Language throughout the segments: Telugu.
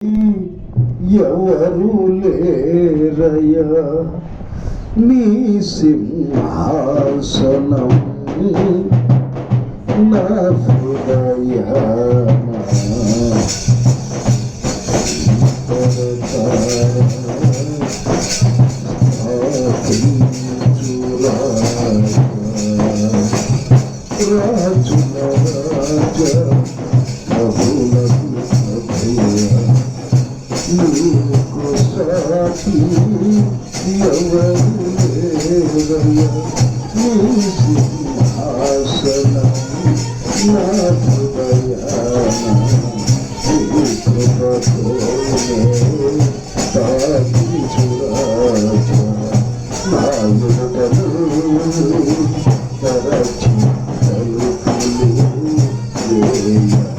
ఎవరు లేరయ్యా నీ సింహాసనం నా హృదయాన రాజుల రాజా ప్రభులకు అభయ నీకు సాటి ఎవరు లేరయ్యా నీ సింహాసనం నా హృదయాన నీ కృపతోనే తాకించు రాజా నా ఎదుటను తరచి తలుపులు వేయగా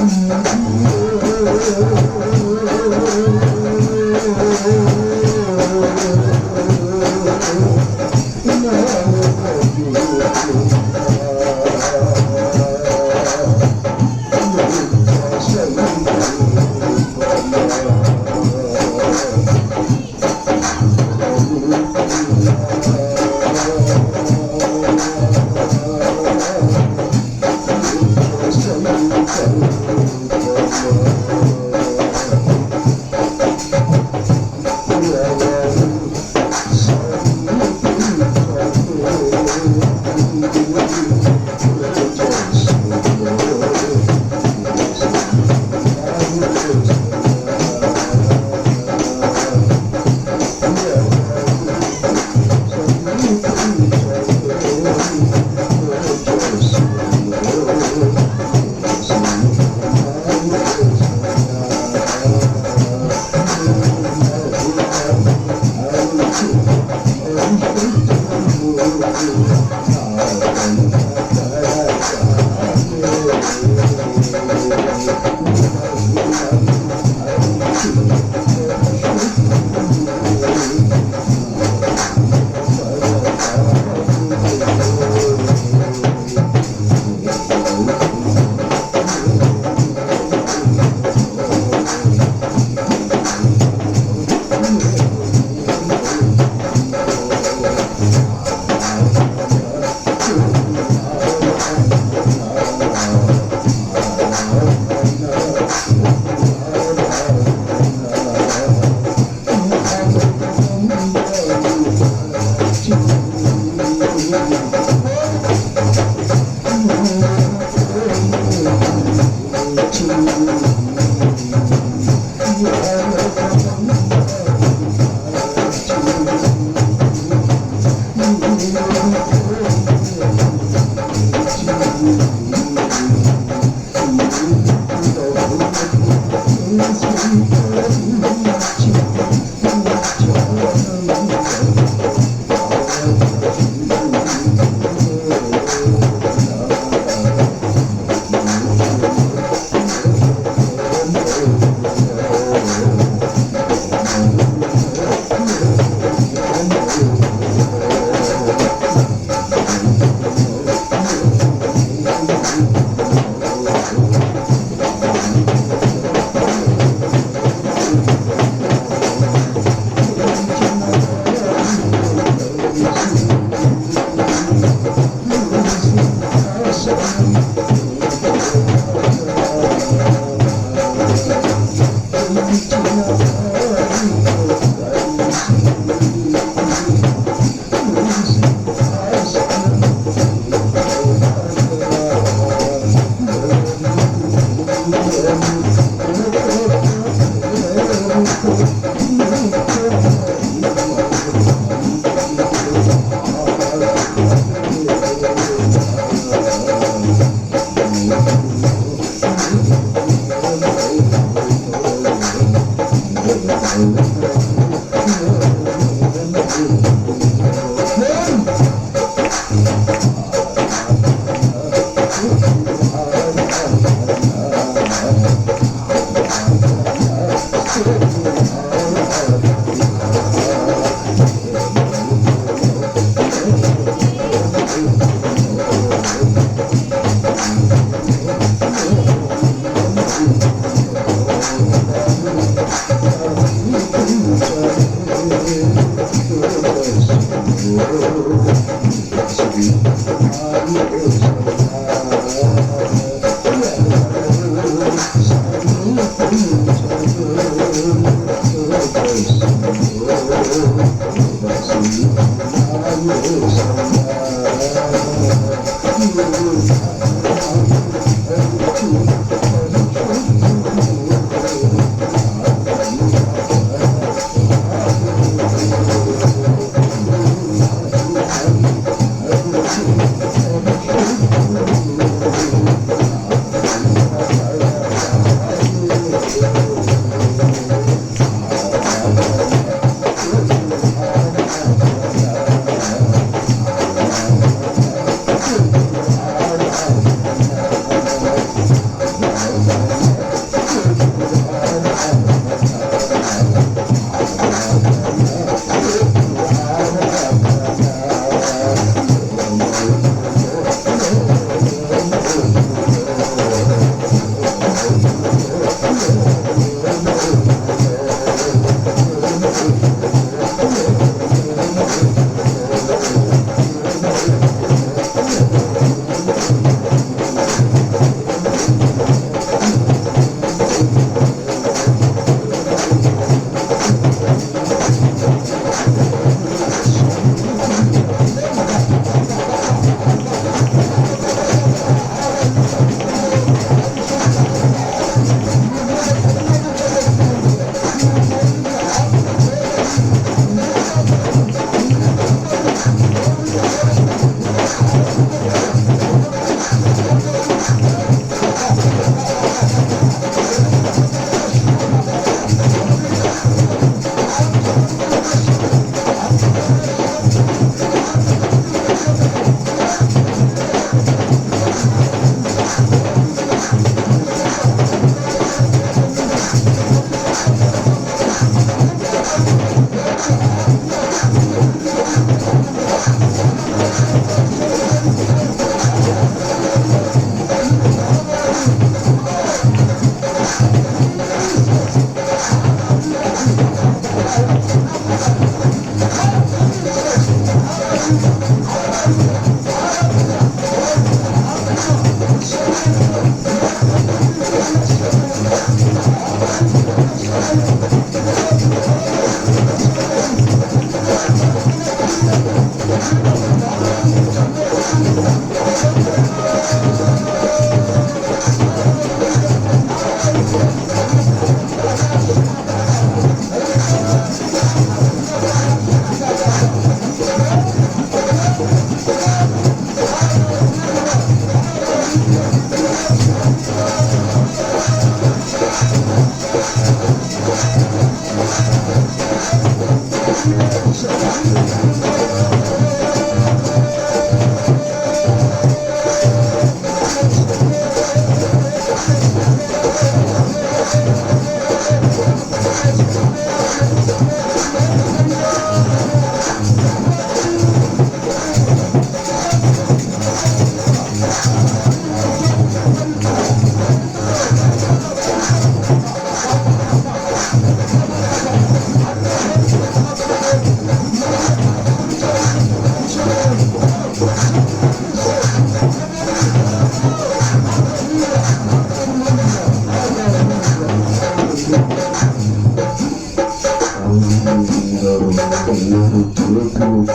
Thank you.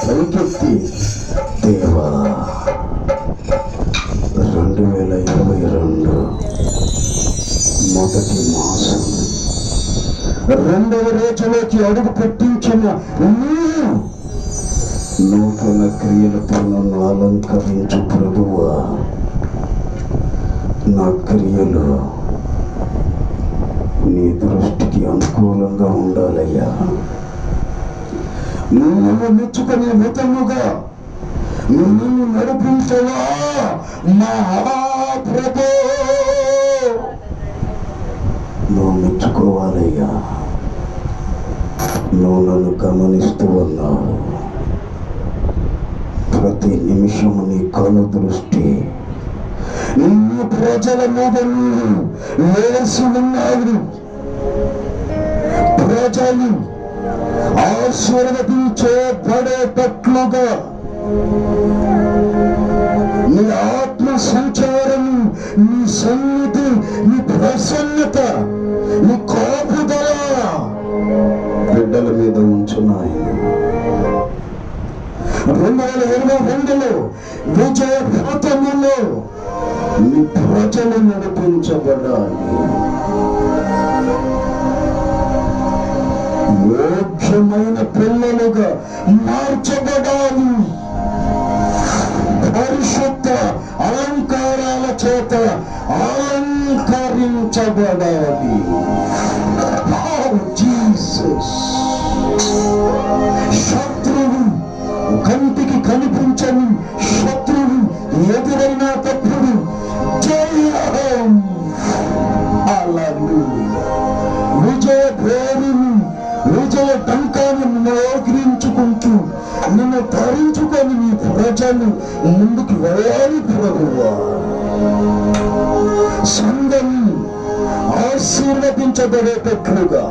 పైకెత్తి దేవా 2022 మొదటి మాసం 2వ రోజులోకి అడుగు పెట్టించిన నూతన క్రియలతో నన్ను అలంకరించు ప్రభువా. నా క్రియలు నీ దృష్టికి అనుకూలంగా ఉండాలయ్యా. నువ్వు మెచ్చుకునే విధముగా నిన్ను నడిపించవా మహాప్రభు. నువ్వు మెచ్చుకోవాలయ్యా. నువ్వు నన్ను గమనిస్తూ ఉన్నావు. ప్రతి నిమిషము నీ కను దృష్టి నీ ప్రజల మీద వేసి ఉన్నాడు. ప్రజలు ఆశీర్వదించబడేటట్లుగా నీ ఆత్మ సంచారం, నీ సన్నిధి, నీ ప్రసన్నత, నీ కాపుదల బిడ్డల మీద ఉంచున్నాయి. 2022లో విజయపథములో నీ ప్రజలు నడిపించబడాలి. యోగ్యమైన పిల్లలుగా మార్చబడాలి. పరిశుద్ధ అలంకారాల చేత అలంకరించబడాలి. శత్రువు, కంటికి కనిపించని శత్రువు ఎదురైనా తప్పుడు జయం. విజయ పేరుని, విజయ టంకాన్ని మోగిరించుకుంటూ నిన్ను ధరించుకొని నీ ప్రజలు ముందుకు వెళ్ళాలి ప్రభువా. సంఘం ఆశీర్వదించబడేటట్లుగా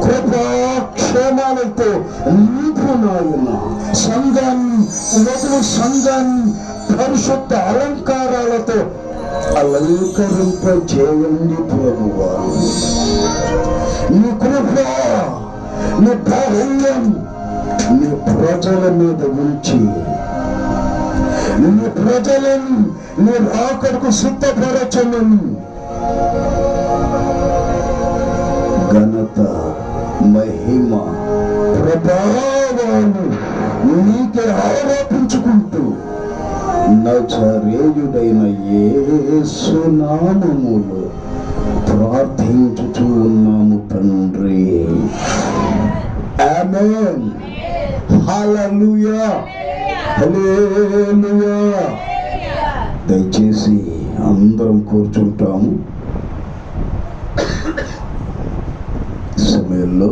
కృపాక్షేమాలతో నింపునాయన. సంఘాన్ని పరిశుద్ధ అలంకారాలతో అలంకరింపజేయండి ప్రభువా. నీ కృప, నీ బాహుల్యం నీ ప్రజల మీద ఉంచి నీ ప్రజలను నీ రాకడకు సిద్ధపరచమని ఘనత, మహిమ, ప్రభావాలు నీకే ఆరోపించుకుంటూ నజరేయుడైన యేసు నామములో ప్రార్థించుచూ ఉన్నాము తండ్రి. ఆమేన్. హల్లెలూయా, హల్లెలూయా. దయచేసి అందరం కూర్చుంటాము. సమయంలో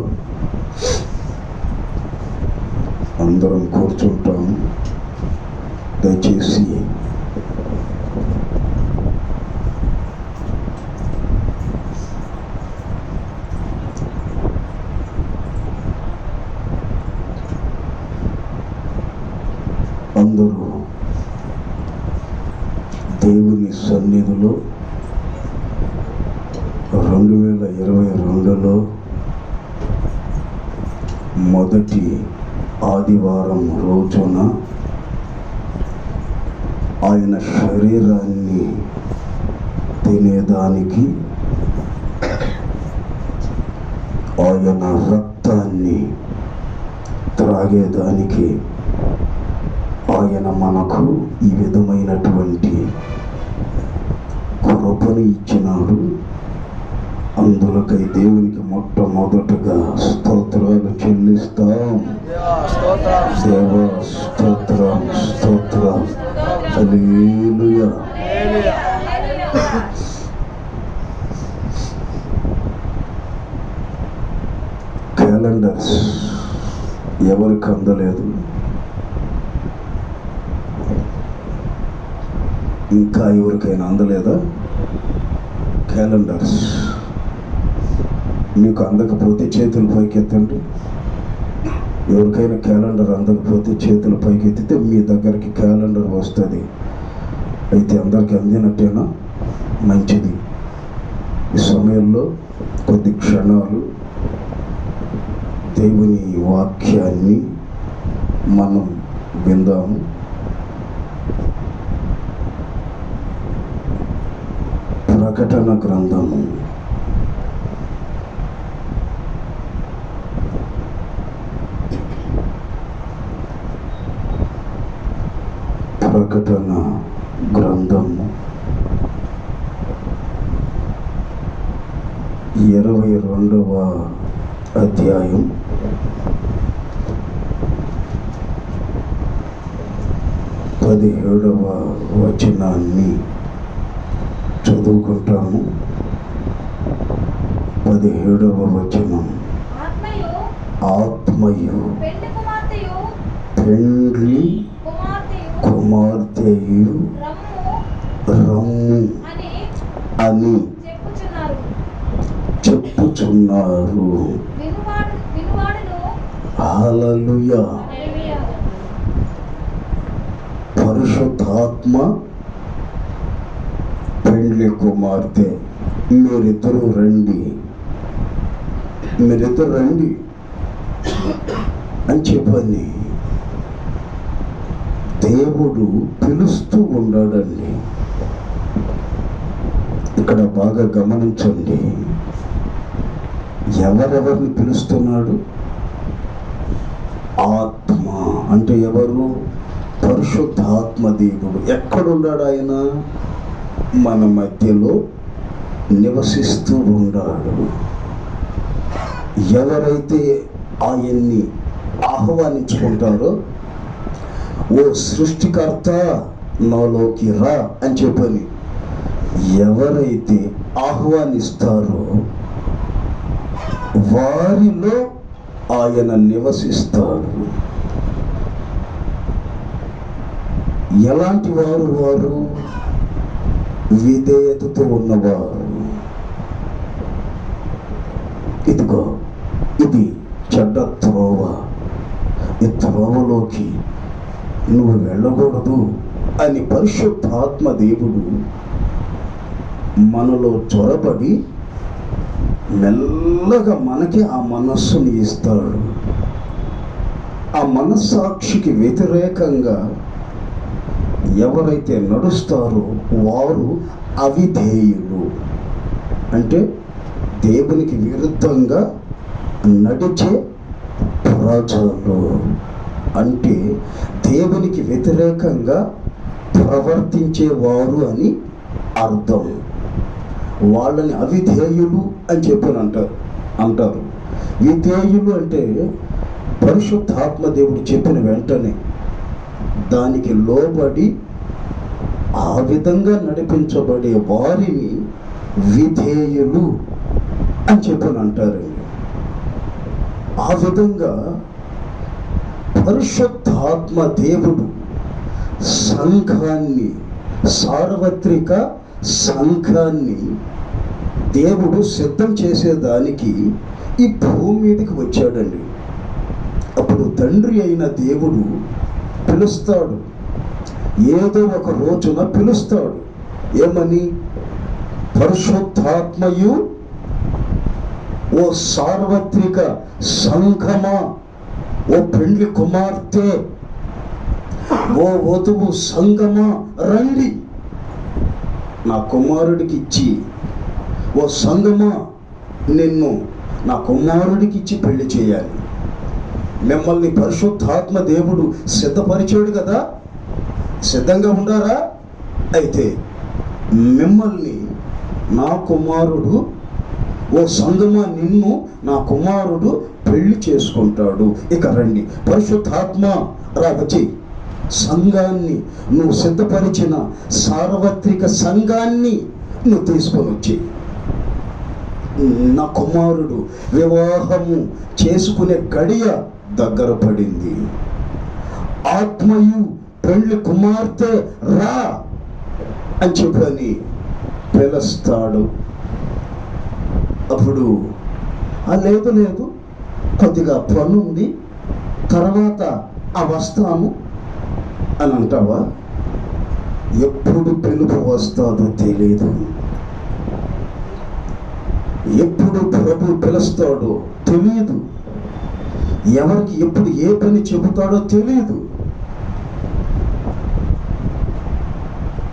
అందరం కూర్చుంటాము. దయచేసి అందరూ దేవుని సన్నిధిలో 2022లో మొదటి ఆదివారం రోజున ఆయన శరీరాన్ని తినేదానికి, ఆయన రక్తాన్ని త్రాగేదానికి ఆయన మనకు ఈ విధమైనటువంటి కృపను ఇచ్చినాడు. అందులకై దేవునికి మొట్టమొదటగా స్తోత్రాలు చెల్లిస్తాం. దేవా స్తోత్రం, స్తోత్రం. హల్లెలూయా. క్యాలెండర్స్ ఎవరికి అందలేదు? ఇంకా ఎవరికైనా అందలేదా క్యాలెండర్స్? మీకు అందకపోతే చేతులు పైకెత్తండి. ఎవరికైనా క్యాలెండర్ అందకపోతే చేతులు పైకెత్తితే మీ దగ్గరికి క్యాలెండర్ వస్తుంది. అయితే అందరికీ అందినట్టేనా? మంచిది. ఈ సమయంలో కొద్ది క్షణాలు దేవుని వాక్యాన్ని మనం విందాము. ప్రకటన గ్రంథము 22వ అధ్యాయం 17వ వచనాన్ని చదువుకుంటాము. 17వ వచనం. ఆత్మయు పెండ్లి కుమార్తెయు రమ్ము అని చెప్పుచున్నారు. హల్లెలూయా. పరిశుద్ధాత్మ పెండ్లి కుమార్తె, మీరిద్దరూ రండి అని చెప్పని దేవుడు పిలుస్తూ ఉన్నాడండి. ఇక్కడ బాగా గమనించండి, ఎవరెవరిని పిలుస్తున్నాడు? ఆత్మ అంటే ఎవరు? పరిశుద్ధాత్మ దేవుడు. ఎక్కడున్నాడు ఆయన? మన మధ్యలో నివసిస్తూ ఉన్నాడు. ఎవరైతే ఆయన్ని ఆహ్వానించుకుంటారో, ఓ సృష్టికర్త నాలోకి రా అని చెప్పని ఎవరైతే ఆహ్వానిస్తారో వారిలో ఆయన నివసిస్తాడు. ఎలాంటి వారు? విధేయతతో ఉన్నవారు. ఇదిగో ఇది చెడ్డ త్రోవ, ఈ త్రోవలోకి నువ్వు వెళ్ళకూడదు అని పరిశుద్ధాత్మ దేవుడు మనలో చొరబడి మెల్లగా మనకి ఆ మనస్సుని ఇస్తాడు. ఆ మనస్సాక్షికి వ్యతిరేకంగా ఎవరైతే నడుస్తారో వారు అవిధేయులు. అంటే దేవునికి విరుద్ధంగా నడిచే ప్రజలు, అంటే దేవునికి వ్యతిరేకంగా ప్రవర్తించేవారు అని అర్థం. వాళ్ళని అవిధేయులు అని చెప్పని అంటారు. విధేయులు అంటే పరిశుద్ధాత్మ దేవుడు చెప్పిన వెంటనే దానికి లోబడి ఆ విధంగా నడిపించబడే వారిని విధేయులు అని చెప్పని అంటారండి. ఆ విధంగా పరిశుద్ధాత్మ దేవుడు సంఘాన్ని, సార్వత్రిక సంఘాన్ని దేవుడు సిద్ధం చేసేదానికి ఈ భూమి మీదకి వచ్చాడండి. అప్పుడు తండ్రి అయిన దేవుడు పిలుస్తాడు, ఏదో ఒక రోజున పిలుస్తాడు. ఏమని? పరిశుద్ధాత్మయు ఓ సార్వత్రిక సంఘమా, ఓ పెండ్లి కుమార్తె, ఓ వధువు సంఘమా రండి, నా కుమారుడికి ఇచ్చి, ఓ సంఘమా నిన్ను నా కుమారుడికి ఇచ్చి పెళ్లి చేయాలి. మిమ్మల్ని పరిశుద్ధాత్మ దేవుడు సిద్ధపరిచాడు కదా, సిద్ధంగా ఉండారా? అయితే మిమ్మల్ని నా కుమారుడు, ఓ సంగమా నిన్ను నా కుమారుడు పెళ్లి చేసుకుంటాడు. ఇక రండి, పరిశుద్ధాత్మ రా వచ్చి సంఘాన్ని, నువ్వు సిద్ధపరిచిన సార్వత్రిక సంఘాన్ని నువ్వు తీసుకొని వచ్చి నా కుమారుడు వివాహము చేసుకునే గడియ దగ్గర పడింది, ఆత్మయు పెళ్లి కుమార్తె రా అని చెప్పని పిలుస్తాడు. అప్పుడు లేదు లేదు, కొద్దిగా పని ఉంది, తర్వాత వస్తాను అని అంటావా? ఎప్పుడు పిలుపు వస్తాదో తెలియదు, ఎప్పుడు ప్రభు పిలుస్తాడో తెలియదు, ఎవరికి ఎప్పుడు ఏ పని చెబుతాడో తెలియదు.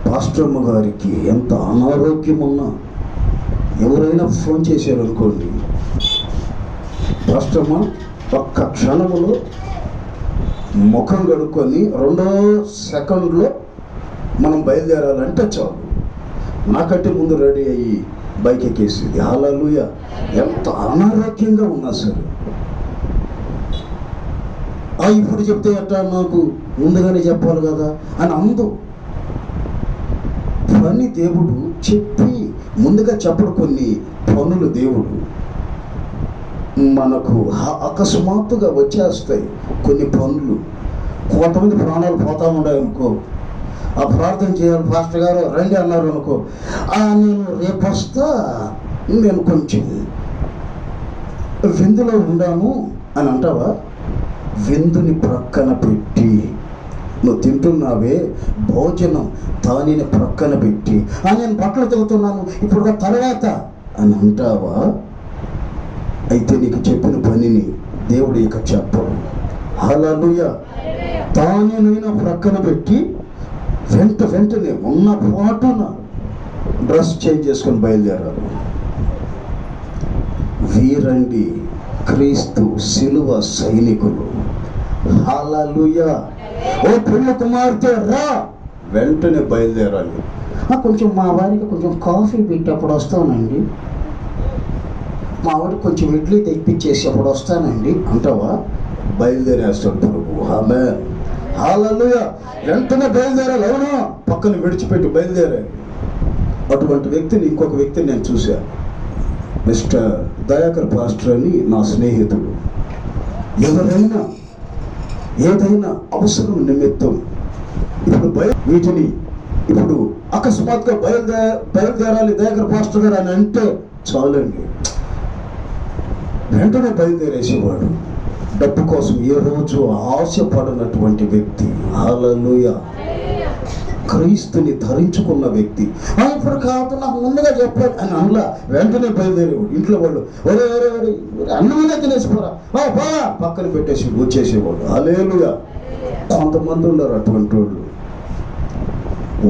పాస్టర్మ గారికి ఎంత అనారోగ్యం ఉన్నా ఎవరైనా ఫోన్ చేశారు అనుకోండి, పాస్టర్మ ఒక్క క్షణంలో ముఖం కడుక్కొని 2 సెకండ్లో మనం బయలుదేరాలంటే చాలు, నాకంటే ముందు రెడీ అయ్యి బైక్ ఎక్కేసింది. హల్లెలూయా. ఎంత అనారోగ్యంగా ఉన్నా సరే ఇప్పుడు చెప్తే ఎట్టా, నాకు ముందుగానే చెప్పాలి కదా అని అందు. పని దేవుడు చెప్పి ముందుగా చెప్పడు. కొన్ని పనులు దేవుడు మనకు అకస్మాత్తుగా వచ్చేస్తాయి. కొన్ని పనులు, కొంతమంది ప్రాణాలు పోతా ఉన్నాయి అనుకో, ప్రార్థన చేయాలి పాస్టర్ గారు రండి అన్నారు అనుకో, నేను రేపు వస్తా, నేను కొంచెం విందులో ఉండాను అని అంటావా? విందుని ప్రక్కన పెట్టి, నువ్వు తింటున్నావే భోజనం, దానిని ప్రక్కన పెట్టి నేను బట్టలు తిరుగుతున్నాను ఇప్పుడు తర్వాత అని అంటావా? అయితే నీకు చెప్పిన పనిని దేవుడు ఇక చెప్పడు. హల్లెలూయా. దానినైనా ప్రక్కన పెట్టి వెంటనే ఉన్న పాటున డ్రెస్ చేంజ్ చేసుకొని బయలుదేరారు. వీరండి క్రీస్తు శిలువ సైనికులు. హల్లెలూయా. ఓ పెళ్లి కుమార్తె రా, వెంటనే బయలుదేరాలి. కొంచెం మా వారికి కొంచెం కాఫీ పెట్టేప్పుడు వస్తానండి, మా వాడికి కొంచెం ఇడ్లీ తెప్పించేసి అప్పుడు వస్తానండి అంటావా? బయలుదేరేస్తాడు ప్రభు. ఆమేన్. హల్లెలూయా. వెంటనే బయలుదేరాలి. అవును, పక్కన విడిచిపెట్టి బయలుదేరాలి. అటువంటి వ్యక్తిని, ఇంకొక వ్యక్తిని నేను చూశాను. మిస్టర్ దయాకర్ పాస్టర్ అని నా స్నేహితుడు. ఎవరైనా ఏదైనా అవసరం నిమిత్తం వీటిని ఇప్పుడు అకస్మాత్తుగా బయలుదేరాలి దయాకర్ పాస్టర్ గారు అని అంటే చాలండి, వెంటనే బయలుదేరేసేవాడు. డబ్బు కోసం ఏ రోజు ఆశపడినటువంటి వ్యక్తి. హల్లెలూయా. క్రీస్తుని ధరించుకున్న వ్యక్తి. ఇప్పుడు కాదు, నాకు ముందుగా చెప్పాడు అని అన్న వెంటనే బయలుదేరేవాడు. ఇంట్లో వాళ్ళు ఒరే అన్నమనే తినేసిపోరా, పక్కన పెట్టేసి వచ్చేసేవాడు. హల్లెలూయా. కొంతమంది ఉన్నారు అటువంటి వాళ్ళు.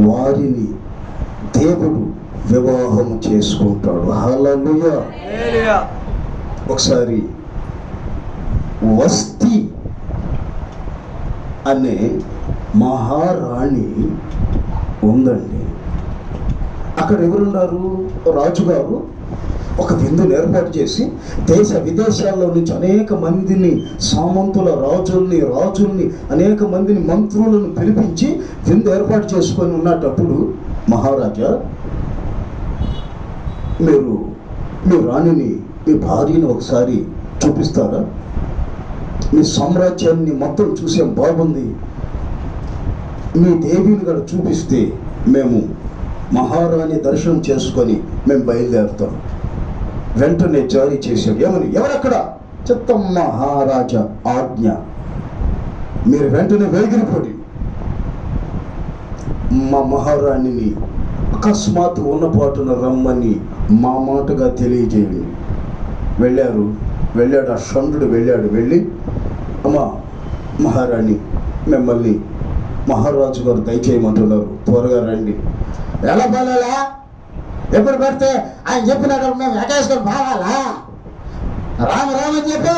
వారిని దేవుడు వివాహం చేసుకుంటాడు. హల్లెలూయా. ఒకసారి వస్తి అనే మహారాణి ఉందండి. అక్కడ ఎవరున్నారు? రాజుగారు ఒక విందును ఏర్పాటు చేసి దేశ విదేశాల్లో నుంచి అనేక మందిని, సామంతుల రాజుల్ని అనేక మందిని, మంత్రులను పిలిపించి విందు ఏర్పాటు చేసుకొని ఉన్నటప్పుడు, మహారాజా మీరు మీ రాణిని, మీ భార్యని ఒకసారి చూపిస్తారా? మీ సామ్రాజ్యాన్ని మొత్తం చూసాం, బాగుంది, మీ దేవిని కూడా చూపిస్తే మేము మహారాణి దర్శనం చేసుకొని మేము బయలుదేరుతాం. వెంటనే జారీ చేశాడు. ఏమని? ఎవరక్కడ? చిత్తం మహారాజా ఆజ్ఞ, మీరు వెంటనే వెలిగిరిపోడి, మా మహారాణిని అకస్మాత్తు ఉన్నపాటున రమ్మని మా మాటగా తెలియజేయండి. వెళ్ళాడు ఆ షండ్రుడు వెళ్ళి, అమ్మా మహారాణి, మిమ్మల్ని మహారాజు గారు దయచేయమంటున్నారు, త్వరగా రండి. ఎలా బాగాలా? ఎప్పుడు పెడితే ఆయన చెప్పినట్టు మేము ఎగేసుకొని బాగాలా? రామని చెప్పా,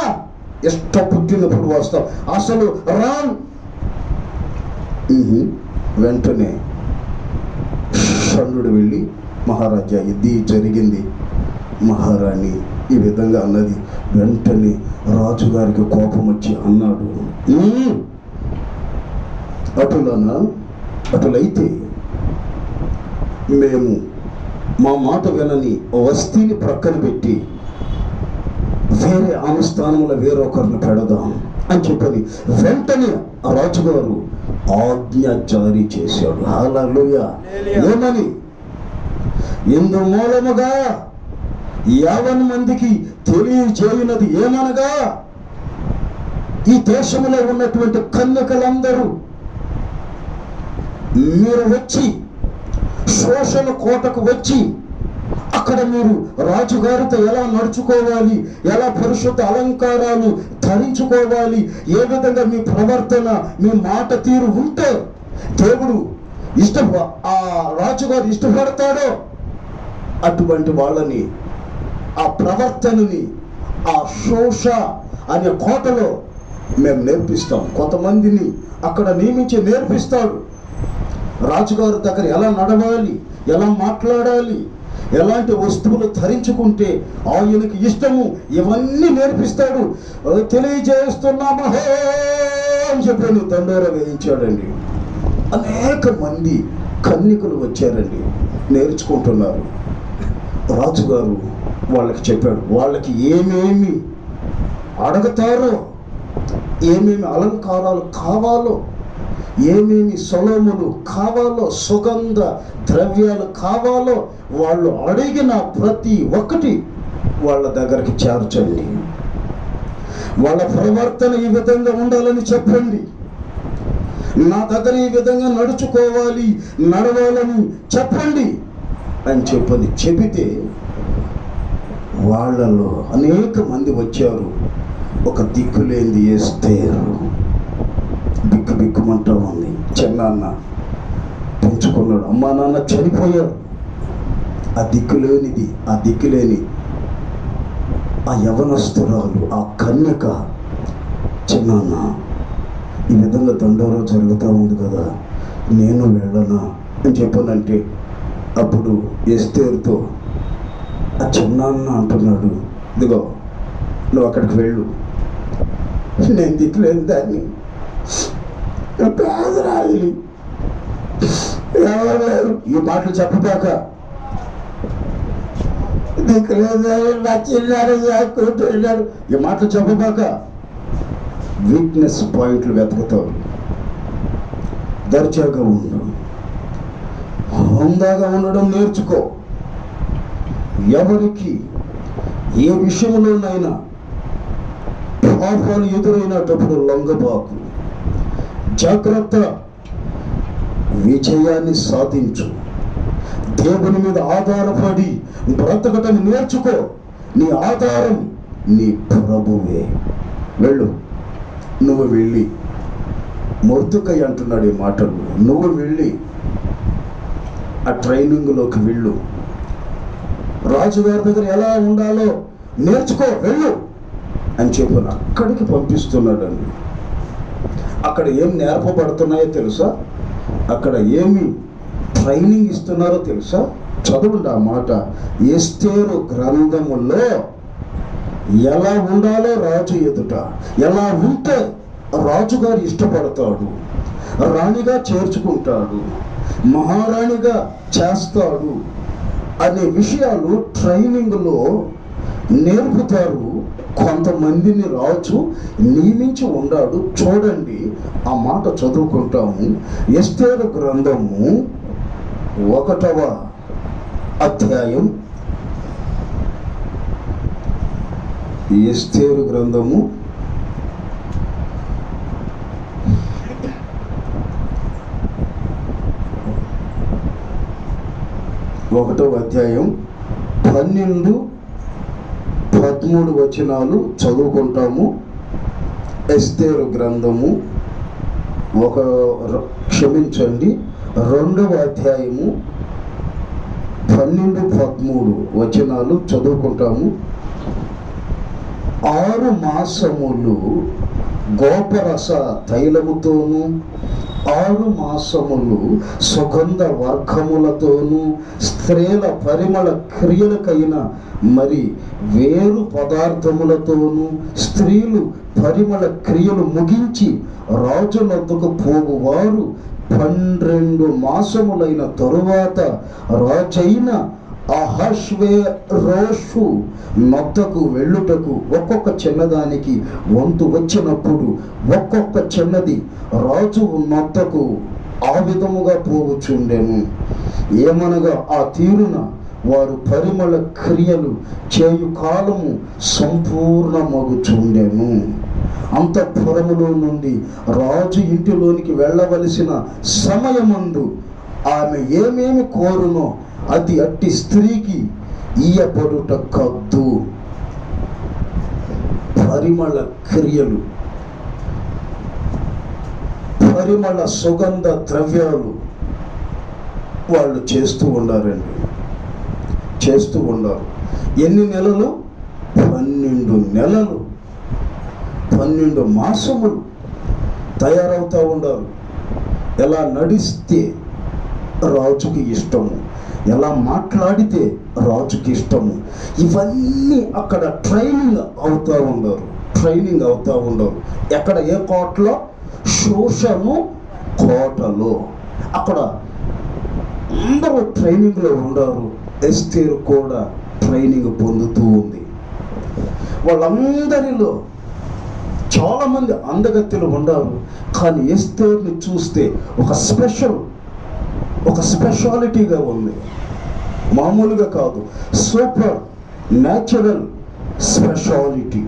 ఇష్టం పుట్టినప్పుడు వస్తాం, అసలు రామ్. వెంటనే షండ్రుడు వెళ్ళి, మహారాజా ఇది జరిగింది, మహారాణి ఈ విధంగా అన్నది. వెంటనే రాజుగారికి కోపం వచ్చి అన్నాడు, అటులైతే మేము మా మాట వినని వస్తీని ప్రక్కన పెట్టి వేరే ఆమె స్థానంలో వేరొకరిని పెడదాం అని చెప్పని వెంటనే ఆ రాజుగారు ఆజ్ఞ జారీ చేశాడు. హల్లెలూయా. ఏమని? ఇందు మూలముగా 50 మందికి తెలియజేయునది ఏమనగా, ఈ దేశంలో ఉన్నటువంటి కన్యకలందరూ మీరు వచ్చి శోషణ కోటకు వచ్చి అక్కడ మీరు రాజుగారితో ఎలా నడుచుకోవాలి, ఎలా పరిశుద్ధ అలంకారాలు ధరించుకోవాలి, ఏ విధంగా మీ ప్రవర్తన, మీ మాట తీరు ఉంటే దేవుడు ఆ రాజుగారు ఇష్టపడతాడో అటువంటి వాళ్ళని, ఆ ప్రవర్తనని ఆ శోష అనే కోటలో మేము నేర్పిస్తాం. కొంతమందిని అక్కడ నియమించి నేర్పిస్తాడు. రాజుగారి దగ్గర ఎలా నడవాలి, ఎలా మాట్లాడాలి, ఎలాంటి వస్తువులు ధరించుకుంటే ఆయనకి ఇష్టము, ఇవన్నీ నేర్పిస్తాడు. తెలియజేస్తున్నామా అని చెప్పి దండోర వేయించాడండి. అనేక మంది కన్యకులు వచ్చారండి, నేర్చుకుంటున్నారు. రాజుగారు వాళ్ళకి చెప్పాడు, వాళ్ళకి ఏమేమి అడుగుతారో, ఏమేమి అలంకారాలు కావాలో, ఏమేమి సొలములు కావాలో, సుగంధ ద్రవ్యాలు కావాలో వాళ్ళు అడిగిన ప్రతి ఒక్కటి వాళ్ళ దగ్గరికి చేర్చండి. వాళ్ళ ప్రవర్తన ఈ విధంగా ఉండాలని చెప్పండి. నా దగ్గర ఈ విధంగా నడుచుకోవాలి, నడవాలని చెప్పండి అని చెబితే వాళ్ళలో అనేక మంది వచ్చారు. ఒక దిక్కులేంది ఎస్తేరు బిక్కుమంటూ ఉంది. చిన్నాన్న పెంచుకున్నాడు, అమ్మా నాన్న చనిపోయారు. ఆ దిక్కులేని ఆ యవనస్తురాలు, ఆ కన్యక, చిన్నాన్న ఈ విధంగా దండోరా జరుగుతూ ఉంది కదా, నేను వెళ్ళనా అని చెప్పానంటే అప్పుడు ఎస్తేరుతో ఆ చిన్నాన్న అంటున్నాడు, ఇదిగో నువ్వు అక్కడికి వెళ్ళు, నేను దిక్కులేని దాన్ని, పేదరాలి, ఎవరు ఈ మాటలు చెప్పబాక, దిక్కులేదు నచ్చినారు కూర్చున్నాడు, ఈ మాటలు చెప్పబాక వీక్నెస్ పాయింట్లు వెతుకుతావు. దర్జాగా ఉండు, హోందాగా ఉండడం నేర్చుకో. ఎవరికి ఏ విషయంలోనైనా పాపాలు ఎదురైనప్పుడు లొంగబాకు, జాగ్రత్త, విజయాన్ని సాధించు. దేవుని మీద ఆధారపడి బ్రతకటం నేర్చుకో. నీ ఆధారం నీ ప్రభువే. వెళ్ళు, నువ్వు వెళ్ళి, మొర్దుకై అంటున్నాడు ఈ మాటలు, నువ్వు వెళ్ళి ఆ ట్రైనింగ్లోకి వెళ్ళు, రాజుగారి దగ్గర ఎలా ఉండాలో నేర్చుకో, వెళ్ళు అని చెప్పి అక్కడికి పంపిస్తున్నాడండి. అక్కడ ఏం నేర్పబడుతున్నాయో తెలుసా? అక్కడ ఏమి ట్రైనింగ్ ఇస్తున్నారో తెలుసా? చదవండి ఆ మాట. ఎస్తేరు గ్రంథములో ఎలా ఉండాలో రాజు ఎదుట, ఎలా ఉంటే రాజుగారు ఇష్టపడతాడు, రాణిగా చేర్చుకుంటాడు, మహారాణిగా చేస్తాడు అనే విషయాలు ట్రైనింగ్లో నేర్పుతారు. కొంతమందిని రాజు నియమించి ఉన్నాడు. చూడండి, ఆ మాట చదువుకుంటాము. ఎస్తేరు గ్రంథము 1వ అధ్యాయం, ఎస్తేరు గ్రంథము 1వ అధ్యాయం 12-13 వచనాలు చదువుకుంటాము. ఎస్తేరు గ్రంథము 2వ అధ్యాయము 12-13 వచనాలు చదువుకుంటాము. 6 మాసములు గోపరస తైలముతోను, 6 మాసములు సుగంధ వర్గములతోనూ, స్త్రీల పరిమళ క్రియలకైన మరి వేరు పదార్థములతోనూ, స్త్రీలు పరిమళ క్రియలు ముగించి రాజునొద్దకు పోగువారు 12 మాసములైన తరువాత రాజైన అహష్వేరోషు నొద్దకు వెళ్ళుటకు ఒక్కొక్క చిన్నదానికి వంతు వచ్చినప్పుడు ఒక్కొక్క చిన్నది రాజు నొద్దకు ఆ విధముగా పోవచ్చుండెను. ఏమనగా ఆ తీరున వారు పరిమళ క్రియలు చేయు కాలము సంపూర్ణమగుచుండెను. అంతఃపురములో నుండి రాజు ఇంటిలోనికి వెళ్ళవలసిన సమయమందు ఆమె ఏమేమి కోరునో అది అట్టి స్త్రీకి ఇయ్యబడుట కద్దు. పరిమళ క్రియలు, పరిమళ సుగంధ ద్రవ్యాలు వాళ్ళు చేస్తూ ఉండారండి, చేస్తూ ఉన్నారు. ఎన్ని నెలలు? 12 నెలలు, 12 మాసములు తయారవుతూ ఉండారు. ఎలా నడిస్తే రాజుకి ఇష్టము, ఎలా మాట్లాడితే రాజుకి ఇష్టము, ఇవన్నీ అక్కడ ట్రైనింగ్ అవుతూ ఉండరు. ఎక్కడ? ఏ కోటలో? షూషను కోటలో. అక్కడ అందరూ ట్రైనింగ్లో ఉన్నారు. ఎస్తేరు కూడా ట్రైనింగ్ పొందుతూ ఉంది. వాళ్ళందరిలో చాలామంది అందగత్తెలు ఉన్నారు. కానీ ఎస్తేరుని చూస్తే ఒక స్పెషాలిటీగా ఉంది. మామూలుగా కాదు, సూపర్ న్యాచురల్ స్పెషాలిటీ.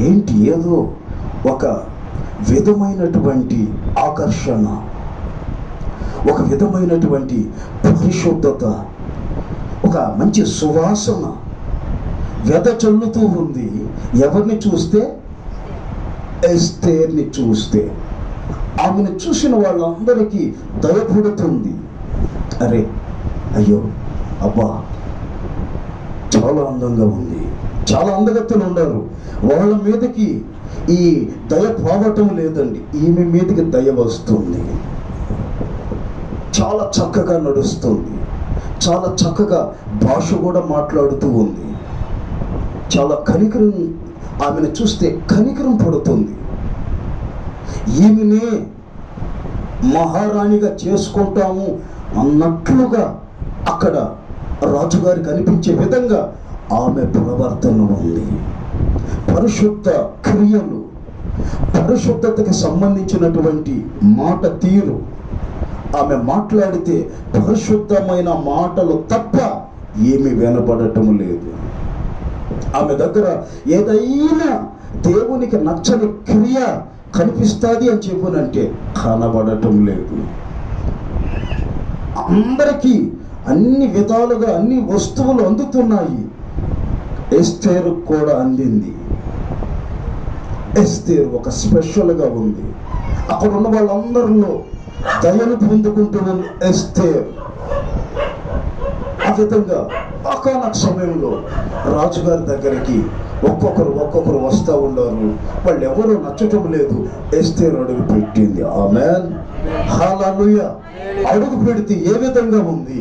ఏంటి? ఏదో ఒక విధమైనటువంటి ఆకర్షణ, ఒక విధమైనటువంటి పరిశుద్ధత, ఒక మంచి సువాసన వెదజల్లుతూ ఉంది. ఎవరిని చూస్తే? ఎస్తేర్ని చూస్తే. ఆమెను చూసిన వాళ్ళందరికీ దయపుడుతుంది. అరే, అయ్యో, అబ్బా, చాలా అందంగా ఉంది. చాలా అందగత్తెలు ఉన్నారు. వాళ్ళ మీదకి ఈ దయ పోవటం లేదండి, ఈమె మీదకి దయ వస్తుంది. చాలా చక్కగా నడుస్తుంది, చాలా చక్కగా భాష కూడా మాట్లాడుతూ ఉంది. చాలా కనికరం, ఆమెను చూస్తే కనికరం పడుతుంది. ఈమెనే మహారాణిగా చేసుకుంటాము అన్నట్లుగా అక్కడ రాజుగారికి అనిపించే విధంగా ఆమె ప్రవర్తన ఉంది. పరిశుద్ధ క్రియలు, పరిశుద్ధతకి సంబంధించినటువంటి మాట తీరు. ఆమె మాట్లాడితే పరిశుద్ధమైన మాటలు తప్ప ఏమి వినపడటం లేదు. ఆమె దగ్గర ఏదైనా దేవునికి నచ్చని క్రియ కనిపిస్తుంది అని చెప్పునంటే కనబడటం లేదు. అందరికీ అన్ని విధాలుగా అన్ని వస్తువులు అందుతున్నాయి. ఎస్తేరు కూడా అందింది. ఎస్తేరు ఒక స్పెషల్గా ఉంది. అక్కడ ఉన్న వాళ్ళందరిలో దయను పొందుకుంటున్న ఎస్తేరు. ఆ విధంగా ఒకానొక సమయంలో రాజుగారి దగ్గరికి ఒక్కొక్కరు వస్తూ ఉన్నారు. వాళ్ళు ఎవరూ నచ్చటం లేదు. ఎస్తేరు అడుగు పెట్టింది. ఆమేన్, హల్లెలూయా. అడుగు పెడితే ఏ విధంగా ఉంది?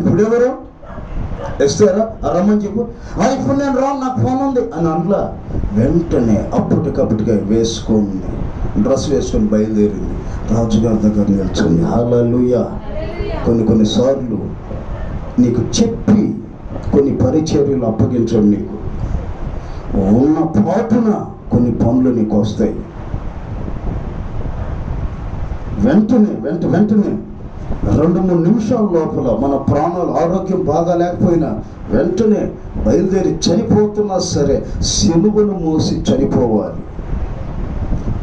ఇప్పుడు ఎవరు? ఎస్తేరా, రమ్మని చెప్పు. ఇప్పుడు నేను రాను, నాకు ఫోన్ ఉంది అని అనలా. వెంటనే అప్పటికప్పటిగా వేసుకుంది, డ్రెస్ వేసుకొని బయలుదేరింది. రాజుగారి దగ్గర నిల్చుంది. హల్లెలూయా. కొన్నిసార్లు నీకు చెప్పి కొన్ని పరిచర్యలు అప్పగించండి. నీకు ఉన్న పాటున కొన్ని పనులు నీకు వస్తాయి. వెంటనే 2-3 నిమిషాల లోపల మన ప్రాణాలు, ఆరోగ్యం బాగా లేకపోయినా వెంటనే బయలుదేరి చనిపోతున్నా సరే సిలువను మోసి చనిపోవాలి.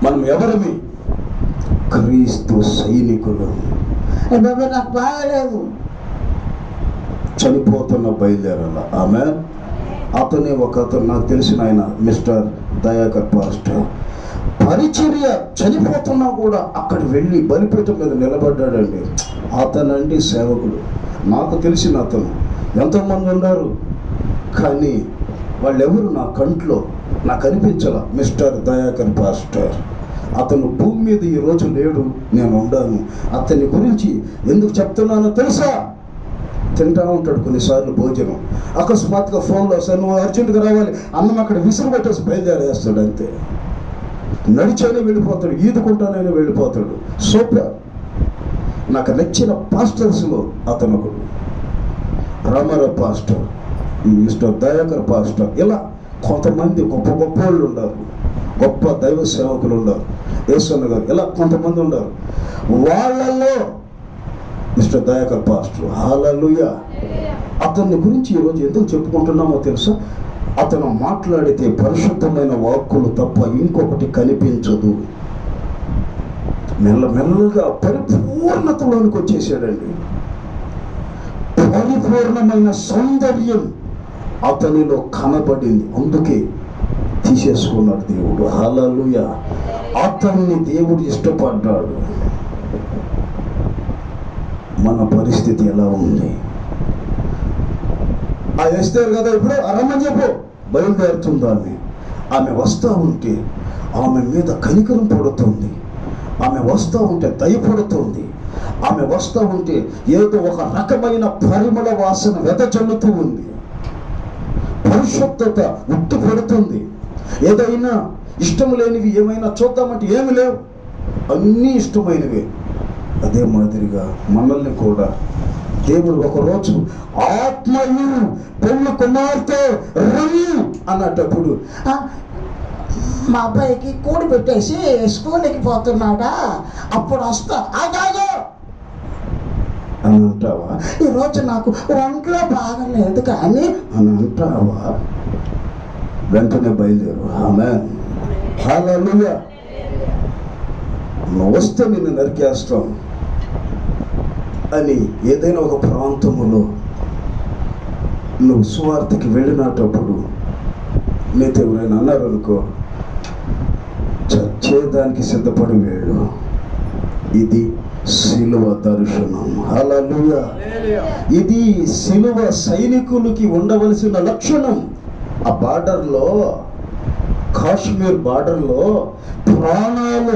మనం ఎవరమి? క్రీస్తు సైనికులు. బాబా నాకు బాగలేదు, చనిపోతున్న బయలుదేరాల. ఆమె అతనే ఒకతను నాకు తెలిసిన ఆయన మిస్టర్ దయాకర్ పాస్టర్. పరిచర్య చనిపోతున్నా కూడా అక్కడ వెళ్ళి బలిపీఠం మీద నిలబడ్డాడండి. అతనండి సేవకుడు. నాకు తెలిసిన అతను. ఎంతోమంది ఉన్నారు కానీ వాళ్ళెవరు నా కంట్లో నాకు అనిపించాల. Mister Dayakar pastor. అతను భూమి మీద ఈరోజు లేడు, నేను ఉండాను. అతని గురించి ఎందుకు చెప్తున్నానో తెలుసా? తింటా ఉంటాడు కొన్నిసార్లు భోజనం. అకస్మాత్తుగా ఫోన్లో వస్తాను, నువ్వు అర్జెంటుగా రావాలి, అన్నం అక్కడ విసురు పెట్టేసి బయలుదేరేస్తాడు. అంతే, నడిచైనా వెళ్ళిపోతాడు, ఈదుకుంటానైనా వెళ్ళిపోతాడు. సూపర్. నాకు నచ్చిన పాస్టర్స్లో అతను ఒకడు. Ramarao pastor, mister Dayakar pastor, ఇలా కొంతమంది గొప్ప గొప్ప వాళ్ళు ఉన్నారు, గొప్ప దైవ సేవకులు ఉన్నారు, యేసన్న గారు, ఇలా కొంతమంది ఉన్నారు. వాళ్ళల్లో మిస్టర్ దయాకర్ పాస్టర్, హల్లెలూయా. అతని గురించి ఈరోజు ఎందుకు చెప్పుకుంటున్నామో తెలుసా? అతను మాట్లాడితే పరిశుద్ధమైన వాక్కులు తప్ప ఇంకొకటి కనిపించదు. మెల్లమెల్లగా పరిపూర్ణతలోనికి వచ్చేసాడండి. పరిపూర్ణమైన సౌందర్యం అతనిలో కనబడింది. అందుకే తీసేసుకున్నాడు దేవుడు. హల్లెలూయా. అతన్ని దేవుడు ఇష్టపడ్డాడు. మన పరిస్థితి ఎలా ఉంది? ఆ ఎస్తేరు కదా, ఇప్పుడు రమ్మని చెప్పు, బయలుదేరుతుంది ఆమె వస్తూ ఉంటే ఆమె మీద కనికరం పడుతుంది, ఆమె వస్తూ ఉంటే దయపడుతుంది, ఆమె వస్తూ ఉంటే ఏదో ఒక రకమైన పరిమళ వాసన వెదజల్లుతూ ఉంది, పరిశుద్ధత ఉట్టిపడుతుంది. ఏదైనా ఇష్టం లేనివి ఏమైనా చూద్దామంటే ఏమి లేవు, అన్నీ ఇష్టమైనవే. అదే మాదిరిగా మనల్ని కూడా దేవుడు ఒకరోజు ఆత్మయు పెళ్లి కుమార్తె రవి అన్నటప్పుడు, మా అబ్బాయికి కూడి పెట్టేసి స్కూల్కి పోతున్నాడా, అప్పుడు వస్తా ఆగాగు అని అంటావా? ఈరోజు నాకు ఒంట్లో బాగలేదు కానీ అని అంటావా? వెంటనే బయలుదేరు. ఆమేన్, హల్లెలూయా. నువ్వు వస్తే నిన్ను నరికేస్తాం అని ఏదైనా ఒక ప్రాంతములో నువ్వు సువార్తకి వెళ్ళినప్పుడు నీతో ఎవరైనా అన్నారనుకో, చచ్చేదానికి సిద్ధపడి వెళ్ళు. ఇది సిలువ దర్శనం. హల్లెలూయా. ఇది సిలువ సైనికులకి ఉండవలసిన లక్షణం. ఆ బార్డర్లో, కాశ్మీర్ బార్డర్లో ప్రాణాలు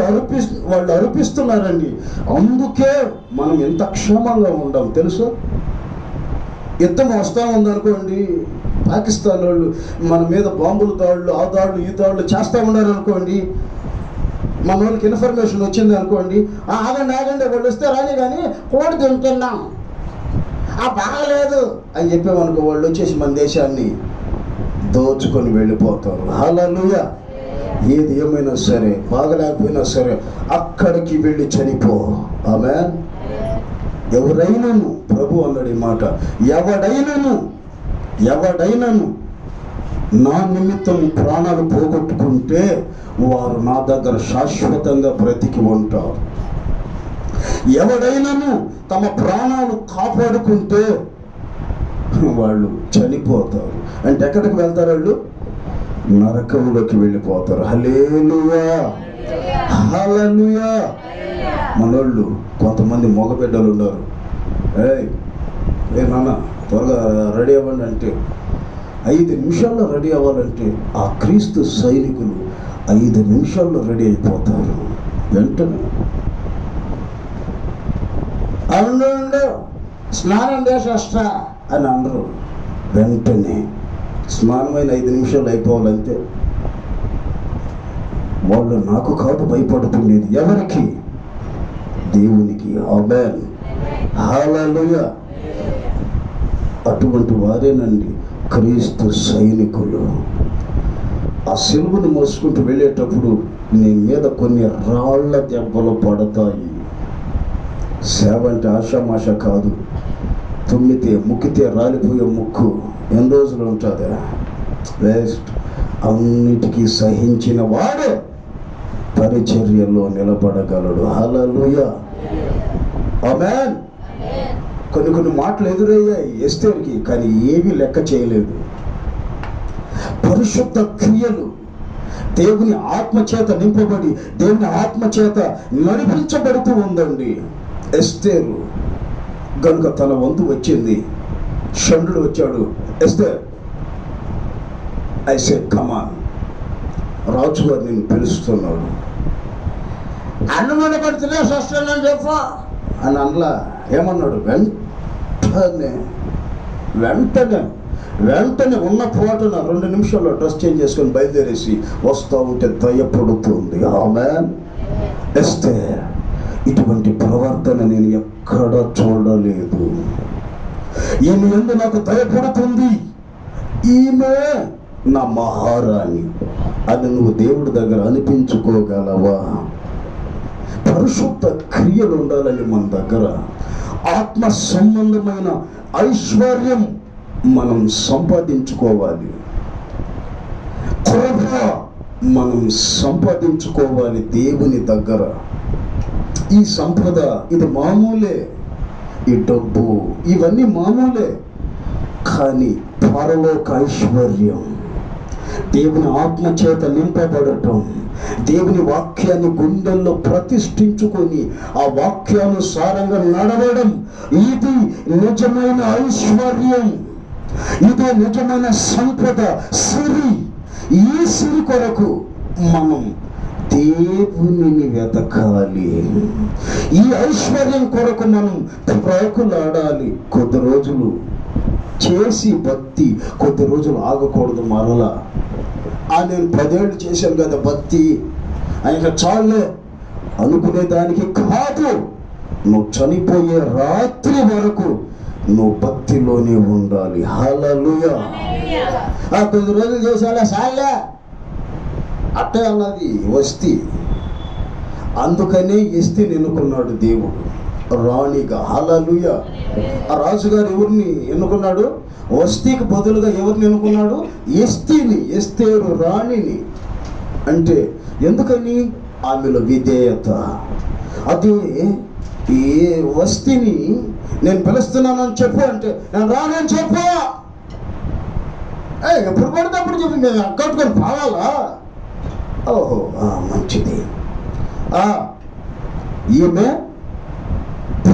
వాళ్ళు అర్పిస్తున్నారండి. అందుకే మనం ఎంత క్షేమంగా ఉండాం తెలుసు. యుద్ధం వస్తూ ఉందనుకోండి, పాకిస్తాన్ వాళ్ళు మన మీద బాంబుల దాడులు, ఆ దాడులు, ఈ దాడులు చేస్తూ ఉన్నారు అనుకోండి, మన వాళ్ళకి ఇన్ఫర్మేషన్ వచ్చింది అనుకోండి, ఆగండి వాళ్ళు వస్తే రాని కానీ కోడి తింటున్నాం, బాగలేదు అని చెప్పామనుకో, వాళ్ళు వచ్చేసి మన దేశాన్ని దోచుకొని వెళ్ళిపోతారు. హల్లెలూయా. ఏది ఏమైనా సరే, బాగలేకపోయినా సరే అక్కడికి వెళ్ళి చనిపో. ఆమేన్. ఎవరైనాను, ప్రభు అన్నాడు ఈ మాట, ఎవడైనాను నా నిమిత్తం ప్రాణాలు పోగొట్టుకుంటే వారు నా దగ్గర శాశ్వతంగా బ్రతికి ఉంటారు. ఎవడైనాను తమ ప్రాణాలు కాపాడుకుంటే వాళ్ళు చనిపోతారు. అంటే ఎక్కడికి వెళ్తారు? వాళ్ళు నరకంలోకి వెళ్ళిపోతారు. హల్లెలూయా, హల్లెలూయా. మనోళ్ళు కొంతమంది మగబిడ్డలు ఉన్నారు, ఏ నాన్న త్వరగా రెడీ అవ్వండి అంటే 5 నిమిషాల్లో రెడీ అవ్వాలంటే ఆ క్రీస్తు సైనికులు 5 నిమిషాల్లో రెడీ అయిపోతారు. వెంటనే అవును స్నానం చేసి వస్తా అని అనరు. వెంటనే స్నానమైన 5 నిమిషాలు అయిపోవాలంతే. వాళ్ళు నాకు కాదు భయపడుతుండేది, ఎవరికి? దేవునికి. ఆమేన్, హల్లెలూయా. అటువంటి వారేనండి క్రీస్తు సైనికులు. ఆ సిలువను మోసుకుంటూ వెళ్ళేటప్పుడు నీ మీద కొన్ని రాళ్ల దెబ్బలు పడతాయి. సేవ అంటే ఆషామాష కాదు. తుమ్మితే ముక్కితే రాలిపోయే ముక్కు ఎన్ని రోజులు ఉంటుందా? వేస్ట్. అన్నిటికీ సహించిన వాడు పరిచర్యలో నిలబడగలడు. హల్లెలూయా, ఆమేన్. కొన్ని మాటలు ఎదురయ్యాయి ఎస్తేరుకి, కానీ ఏమీ లెక్క చేయలేదు. పరిశుద్ధ క్రియలు, దేవుని ఆత్మచేత నింపబడి దేవుని ఆత్మచేత నడిపించబడుతూ ఉందండి ఎస్తేరు. గనుక తన వంతు వచ్చింది. షండ్రుడు వచ్చాడు, Esther I said come on, రాజుగారు నిన్ను పిలుస్తున్నాడు. అన్నమని కొడుతున్నా వస్తున్నాను చెప్పు అని అనలా. ఏమన్నాడు? వెంటనే ఉన్న పోటున 2 నిమిషాల్లో డ్రెస్ చేంజ్ చేసుకొని బయలుదేరేసి వస్తూ ఉంటే దయపడుతుంది. ఆమేన్. ఎస్తేర్ ఇటువంటి ప్రవర్తన నేను ఎక్కడ చూడలేదు. ఈమె యందు నాకు దయపడుతుంది, ఈమె నా మహారాణి అని నువ్వు దేవుడి దగ్గర అనిపించుకోగలవా? పరిశుద్ధ క్రియలు ఉండాలని మన దగ్గర. ఆత్మ సంబంధమైన ఐశ్వర్యం మనం సంపాదించుకోవాలి, కృప మనం సంపాదించుకోవాలి దేవుని దగ్గర. ఈ సంపద ఇది మామూలే, ఈ డబ్బు ఇవన్నీ మామూలే. కానీ పరలోక ఐశ్వర్యం, దేవుని ఆత్మ చేత నింపబడటం, దేవుని వాక్యాన్ని గుండెల్లో ప్రతిష్ఠించుకొని ఆ వాక్యానుసారంగా నడవడం, ఇది నిజమైన ఐశ్వర్యం, ఇదే నిజమైన సంపద, సిరి. ఈ సిరి కొరకు మనం దేవునిని వెతకాలి. ఈ ఐశ్వర్యం కొరకు మనం ప్రాకులాడాలి. కొద్ది రోజులు చేసి భక్తి, కొద్ది రోజులు ఆగకూడదు. మరలా నేను 10 ఏళ్ళు చేశాను కదా భక్తి, ఇంకా చాలే అనుకునేదానికి కాదు. నువ్వు చనిపోయే రాత్రి వరకు నువ్వు భక్తిలోనే ఉండాలి. హల్లెలూయా. కొద్ది రోజులు చేశాలే చాలే అట్టే అన్నది వస్తీ. అందుకనే ఎస్తీని ఎన్నుకున్నాడు దేవుడు రాణిగా. హల్లెలూయా. ఆ రాజుగారు ఎవరిని ఎన్నుకున్నాడు? వస్తీకి బదులుగా ఎవరిని ఎన్నుకున్నాడు? ఎస్తీని, ఎస్తేరు రాణిని. అంటే ఎందుకని? ఆమెలో విధేయత. అదే ఈ వస్తీని నేను పిలుస్తున్నానని చెప్పు అంటే నేను రానని చెప్పు. ఎప్పుడు పడితే అప్పుడు చెప్పి నేను అక్కట్టుకొని పోవాలా? ఓహో మంచిది. ఈమె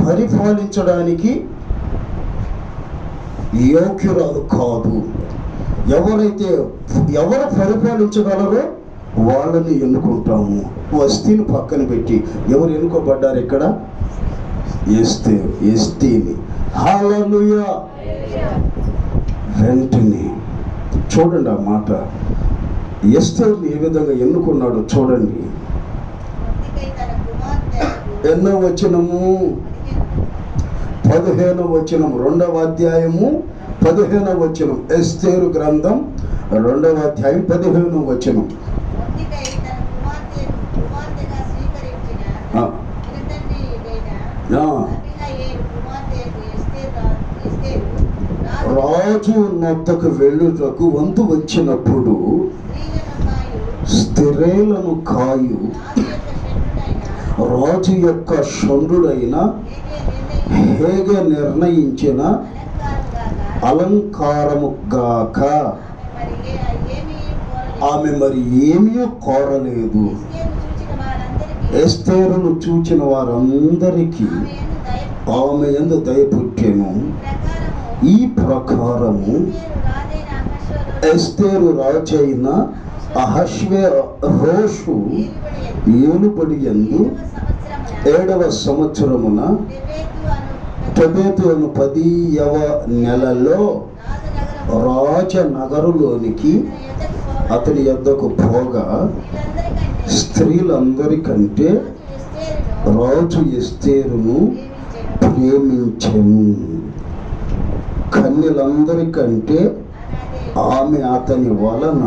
పరిపాలించడానికి యోగ్యురాలు కాదు. ఎవరు పరిపాలించగలరో వాళ్ళని ఎన్నుకుంటాము. వస్తీని పక్కన పెట్టి ఎవరు ఎన్నుకోబడ్డారు ఇక్కడ? ఎస్తీని. హల్లెలూయా. వెంటనే చూడండి ఆ మాట, ఎస్తేరుని ఏ విధంగా ఎన్నుకున్నాడు చూడండి. ఎన్నో వచనము? 15వ వచనం, 2వ అధ్యాయము 15వ వచనం. ఎస్తేరు గ్రంథం 2వ అధ్యాయం 15వ వచనం. రాజు నొద్దకు వెళ్ళుటకు వంతు వచ్చినప్పుడు స్త్రీలను కాయు రాజు యొక్క షండుడైన హేగె నిర్ణయించిన అలంకారము గాక ఆమె మరి ఏమీ కోరలేదు. ఎస్తేరును చూచిన వారందరికీ ఆమె యందు దయ పుట్టెను. ఈ ప్రకారము ఎస్తేరు రాజైన అహష్వేరోషు ఏలుబడి యందు 7వ సంవత్సరమున టెబెతు అను 10వ నెలలో రాజనగరులోనికి అతని యొద్దకు పోగా స్త్రీలందరికంటే రాజు ఎస్తేరును ప్రేమించెను. కన్యలందరికంటే ఆమె అతని వలన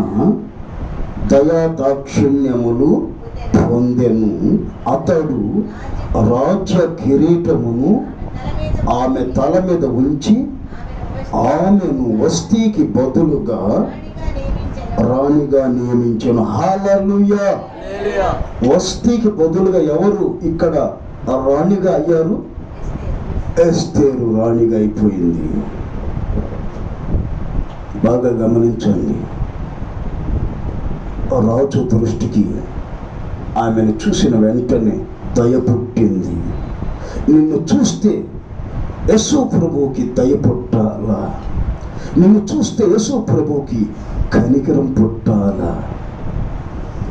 దయాదాక్షిణ్యములు పొందెను. అతడు రాజ్య కిరీటమును ఆమె తల మీద ఉంచి ఆమెను వస్తీకి బదులుగా రాణిగా నియమించెను. హల్లెలూయా. వస్తీకి బదులుగా ఎవరు ఇక్కడ రాణిగా అయ్యారు? ఎస్తేరు రాణిగా అయిపోయింది. బాగా గమనించండి. రాజు దృష్టికి ఆమెను చూసిన వెంటనే దయ పుట్టింది. నిన్ను చూస్తే యేసు ప్రభువుకి దయ పుట్టాలా? నిన్ను చూస్తే యేసు ప్రభువుకి కనికరం పుట్టాలా?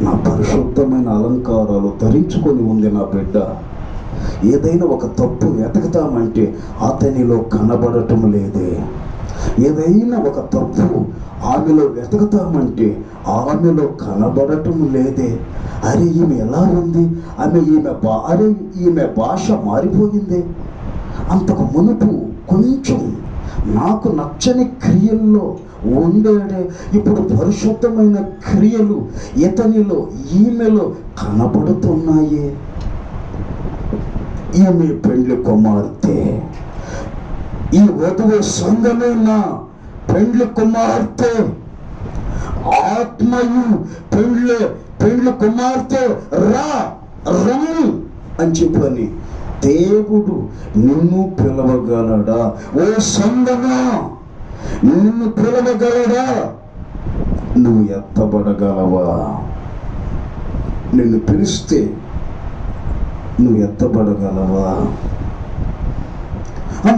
నా పరిశుద్ధమైన అలంకారాలు ధరించుకొని ఉంది నా బిడ్డ. ఏదైనా ఒక తప్పు వెతకతామంటే అతనిలో కనబడటం లేదే. ఏదైనా ఒక తప్పు ఆమెలో వెతుకుతామంటే ఆమెలో కనబడటం లేదే. అరే ఈమె ఎలా ఉంది? ఈమె భాష మారిపోయింది. అంతకు మునుపు కొంచెం నాకు నచ్చని క్రియల్లో ఉండేడే ఇప్పుడు పరిశుద్ధమైన క్రియలు ఇతనిలో ఈమెలో కనబడుతున్నాయి. ఈమె పెండ్లి కుమార్తె, ఈ వధువు సంఘమే నా పెండ్లి కుమార్తె, ఆత్మయు పెండ్లి కుమార్తె రమ్ము అని చెప్పని దేవుడు నిన్ను పిలవగలడా? ఓ సంఘమా, నిన్ను పిలవగలడా? నువ్వు ఎత్తబడగలవా? నిన్ను పిలిస్తే నువ్వు ఎత్తబడగలవా?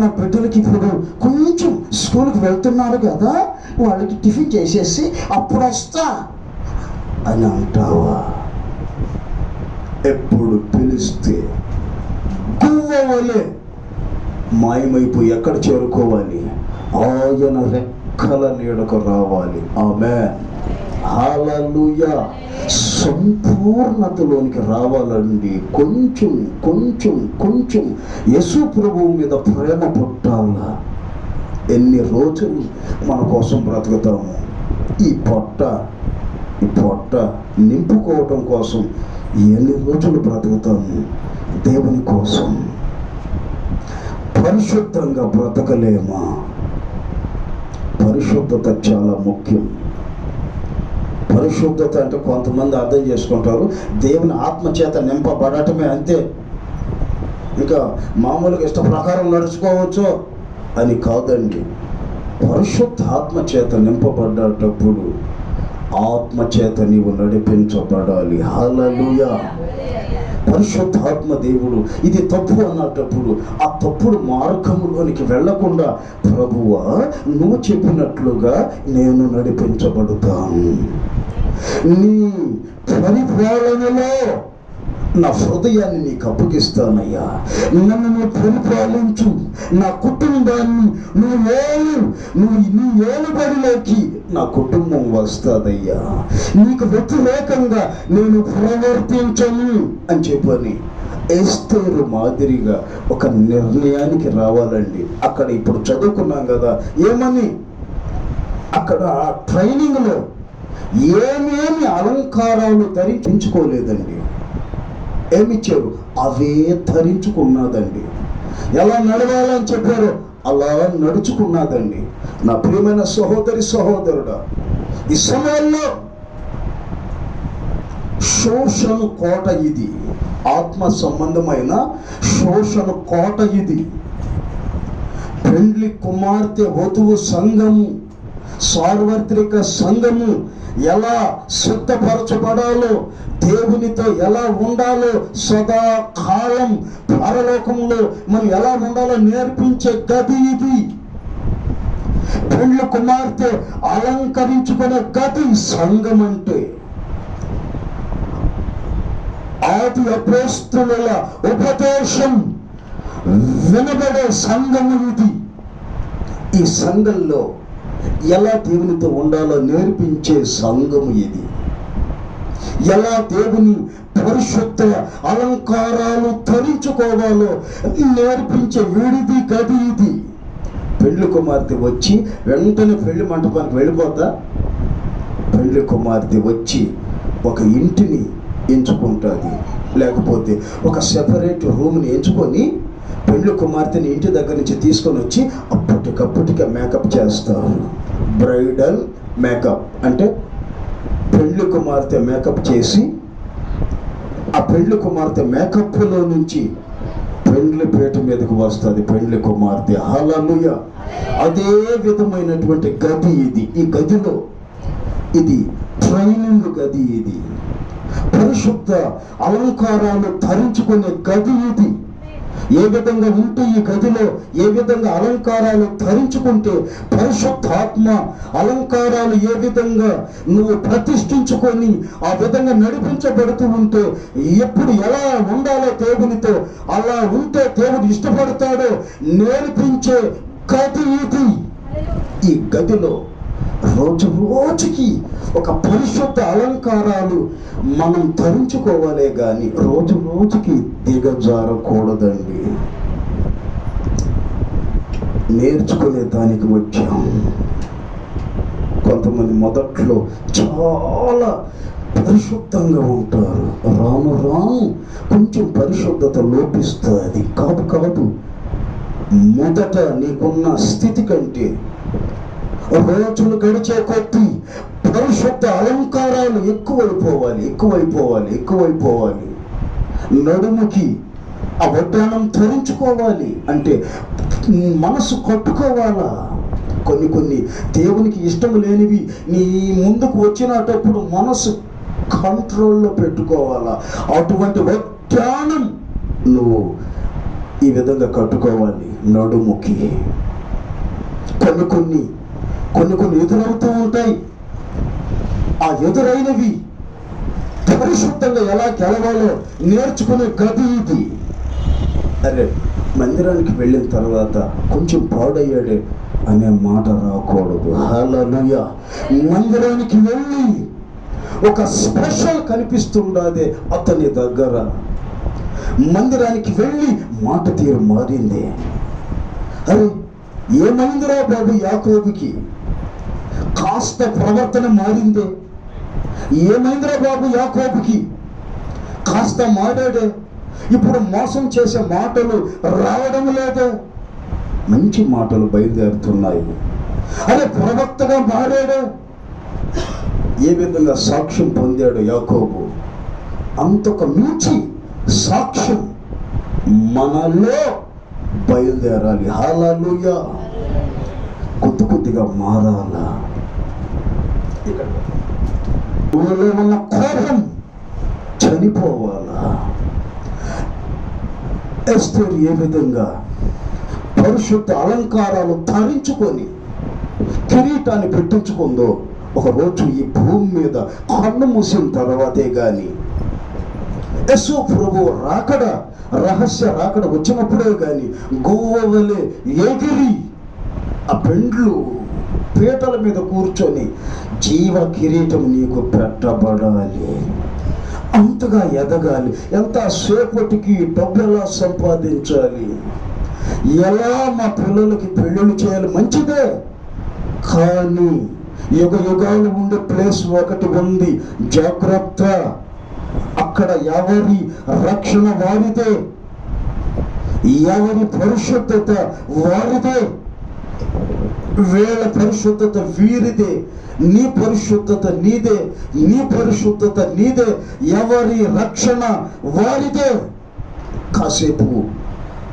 నా బిడ్డలకి ఇప్పుడు కొంచెం స్కూల్కి వెళ్తున్నారు కదా, వాళ్ళకి టిఫిన్ చేసేసి అప్పుడు వస్తా అని అంటావా? ఎప్పుడు పిలిస్తే గువ్వవలే మాయమైపోయి ఎక్కడ చేరుకోవాలి? ఆయన రెక్కల నీడకు రావాలి. ఆమేన్, హల్లెలూయా. సంపూర్ణతలోనికి రావాలండి. కొంచెం కొంచెం కొంచెం యేసు ప్రభువు మీద ప్రేమ పుట్టాలా. ఎన్ని రోజులు మన కోసం బ్రతుకుతాము? ఈ పొట్ట నింపుకోవటం కోసం ఎన్ని రోజులు బ్రతుకుతాము? దేవుని కోసం పరిశుద్ధంగా బ్రతకలేమా? పరిశుద్ధత చాలా ముఖ్యం. పరిశుద్ధత అంటే కొంతమంది అర్థం చేసుకుంటారు, దేవుని ఆత్మచేత నింపబడటమే, అంతే. ఇంకా మామూలుగా ఇష్ట ప్రకారం నడుచుకోవచ్చు అని కాదండి. పరిశుద్ధ ఆత్మచేత నింపబడ్డటప్పుడు ఆత్మచేత నీవు నడిపించబడాలి. హల్లెలూయా. పరిశుద్ధాత్మ దేవుడు ఇది తప్పు అన్నటప్పుడు ఆ తప్పుడు మార్గములోనికి వెళ్లకుండా, ప్రభువా నువ్వు చెప్పినట్లుగా నేను నడిపించబడుతాను, నీ పరిపాలనలో నా హృదయాన్ని నీకు అప్పగిస్తానయ్యా, నన్ను నువ్వు పరిపాలించు, నా కుటుంబాన్ని నీ ఏలుబడిలోకి నా కుటుంబం వస్తుందయ్యా, నీకు వ్యతిరేకంగా నేను ప్రవర్తించను అని చెప్పని ఎస్తేరు మాదిరిగా ఒక నిర్ణయానికి రావాలండి. అక్కడ ఇప్పుడు చదువుకున్నాం కదా, ఏమని అక్కడ ట్రైనింగ్లో ఏమేమి అలంకారాలు ధరించుకోలేదండి. ఏమిచ్చారు? అవే ధరించుకున్నదండి. ఎలా నడవాలని చెప్పారో అలా నడుచుకున్నదండి. నా ప్రియమైన సహోదరుడా, ఈ సమయంలో శోషణ కోట ఇది, ఆత్మ సంబంధమైన శోషణ కోట ఇది. పెండ్లి కుమార్తె వధువు సంఘము, సార్వత్రిక సంఘము ఎలా సిద్ధపరచబడాలో, దేవునితో ఎలా ఉండాలో, సదాకాలం పరలోకంలో మనం ఎలా ఉండాలో నేర్పించే గది ఇది. పెండ్లి కుమార్తె అలంకరించుకునే గది సంఘం అంటే. ఆది అపోస్తలుల ఉపదేశం వినబడే సంఘము ఇది. ఈ సంఘంలో ఎలా దేవునితో ఉండాలో నేర్పించే సంఘము ఇది. ఎలా దేవుని పరిశుద్ధ అలంకారాలు ధరించుకోవాలో నేర్పించే విడిది గది ఇది. పెళ్లి కుమార్తె వచ్చి వెంటనే పెళ్లి మంటపానికి వెళ్ళిపోద్దా? పెళ్లి కుమార్తె వచ్చి ఒక ఇంటిని ఎంచుకుంటుంది, లేకపోతే ఒక సెపరేట్ రూమ్ని ఎంచుకొని పెళ్లి కుమార్తెని ఇంటి దగ్గర నుంచి తీసుకొని వచ్చి అప్పటికప్పటికే మేకప్ చేస్తారు. బ్రైడల్ మేకప్ అంటే పెళ్లి కుమార్తె మేకప్ చేసి ఆ పెళ్లి కుమార్తె మేకప్లో నుంచి పెండ్లి పీట మీదకు వస్తుంది పెండ్లి కుమార్తె. హల్లెలూయా. అదే విధమైనటువంటి గది ఇది. ఈ గదిలో ఇది ట్రైనింగ్ గది, ఇది పరిశుద్ధ అలంకారాలు ధరించుకునే గది ఇది. ఏ విధంగా ఉంటే ఈ గదిలో, ఏ విధంగా అలంకారాలు ధరించుకుంటే, పరిశుద్ధాత్మ అలంకారాలు ఏ విధంగా నువ్వు ప్రతిష్ఠించుకొని ఆ విధంగా నడిపించబడుతూ ఉంటే, ఎప్పుడు ఎలా ఉండాలో దేవునితో, అలా ఉంటే దేవుడు ఇష్టపడతాడో నేర్పించే గది ఇది. ఈ గదిలో రోజు రోజుకి ఒక పరిశుద్ధ అలంకారాలు మనం ధరించుకోవాలే కానీ రోజు రోజుకి దిగజారకూడదండి. నేర్చుకునే దానికి వచ్చాం. కొంతమంది మొదట్లో చాలా పరిశుద్ధంగా ఉంటారు, రాను రాను కొంచెం పరిశుద్ధత లోపిస్తుంది. కాదు, మొదట నీకున్న స్థితి కంటే రోజులు గడిచే కొద్దీ పరిశుద్ధ అలంకారాలు ఎక్కువైపోవాలి. నడుముకి ఆ వడ్డానం ధరించుకోవాలి అంటే మనసు కట్టుకోవాలా. కొన్ని దేవునికి ఇష్టం లేనివి నీ ముందుకు వచ్చినప్పుడు మనసు కంట్రోల్లో పెట్టుకోవాలా. అటువంటి వడ్డానం నువ్వు ఈ విధంగా కట్టుకోవాలి నడుముకి. కొన్ని ఎదురవుతూ ఉంటాయి. ఆ ఎదురైనవి పరిశుద్ధంగా ఎలా గెలవాలో నేర్చుకునే గది ఇది. అరే, మందిరానికి వెళ్ళిన తర్వాత కొంచెం పాడయ్యాడే అనే మాట రాకూడదు. హల్లెలూయా. మందిరానికి వెళ్ళి ఒక స్పెషల్ కనిపిస్తుండదే అతని దగ్గర. మందిరానికి వెళ్ళి మాట తీరు మారింది. అరే, ఏమైందిరా బాబు యాకోబుకి? కాస్త ప్రవర్తన మారిందే. ఏమైందిరా బాబు యాకోబుకి? కాస్త మారాడే. ఇప్పుడు మోసం చేసే మాటలు రావడం లేదే, మంచి మాటలు బయలుదేరుతున్నాయి. అరే, ప్రవక్తగా మారాడు. ఏ విధంగా సాక్ష్యం పొందాడు యాకోబు, అంతకు మించి సాక్ష్యం మనలో బయలుదేరాలి. హల్లెలూయా. కొద్దిగా మారాలా. ఉన్న కోపం చనిపోవాలా. ఎస్తేరు ఏ విధంగా పరిశుద్ధ అలంకారాలు ధరించుకొని కిరీటాన్ని పెట్టించుకుందో, ఒకరోజు ఈ భూమి మీద కన్ను మూసిన తర్వాతే గాని యేసు ప్రభు రహస్య రాకడ వచ్చినప్పుడే గాని గోవలే ఎగిరి ఆ పెండ్లు పీటల మీద కూర్చొని జీవ కిరీటం నీకు పెట్టబడాలి, అంతగా ఎదగాలి, ఎంత సేపటికి డబ్బు ఎలా సంపాదించాలి, ఎలా మా పిల్లలకి పెళ్ళిళ్ళు చేయాలి, మంచిదే. కానీ యుగాలు ఉండే ప్లేస్ ఒకటి ఉంది, జాగ్రత్త. అక్కడ ఎవరి రక్షణ వారిదే, ఎవరి పరిశుద్ధత వారిదే, వీళ్ళ పరిశుద్ధత వీరిదే, నీ పరిశుద్ధత నీదే, నీ పరిశుద్ధత నీదే, ఎవరి రక్షణ వారిదే. కాసేపు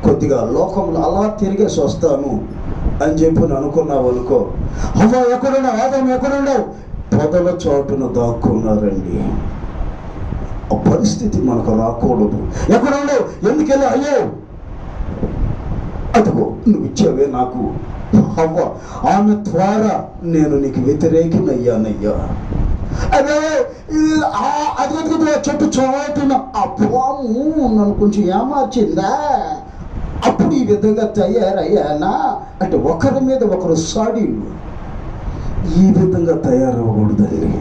కొద్దిగా లోకంలో అలా తిరిగేసి వస్తాను అని చెప్పి అనుకున్నావు అనుకో, అవ్వ ఎక్కడున్నావు, ఆదాం ఎక్కడున్నావు, పొదల చోటున దాక్కున్నారండి. ఆ పరిస్థితి మనకు రాకూడదు. ఎక్కడున్నావు, ఎందుకెళ్ళి, అయ్యో అదిగో నువ్వు ఇచ్చావే నాకు, అవ్వ ఆమె ద్వారా నేను నీకు వ్యతిరేకినయ్యానయ్యా. అదే అది చెట్టు చోటున ఆ పాము నన్ను కొంచెం ఏమార్చిందా, అప్పుడు ఈ విధంగా తయారయ్యానా అంటే ఒకరి మీద ఒకరు సాడీలు. ఈ విధంగా తయారవ్వకూడదండి.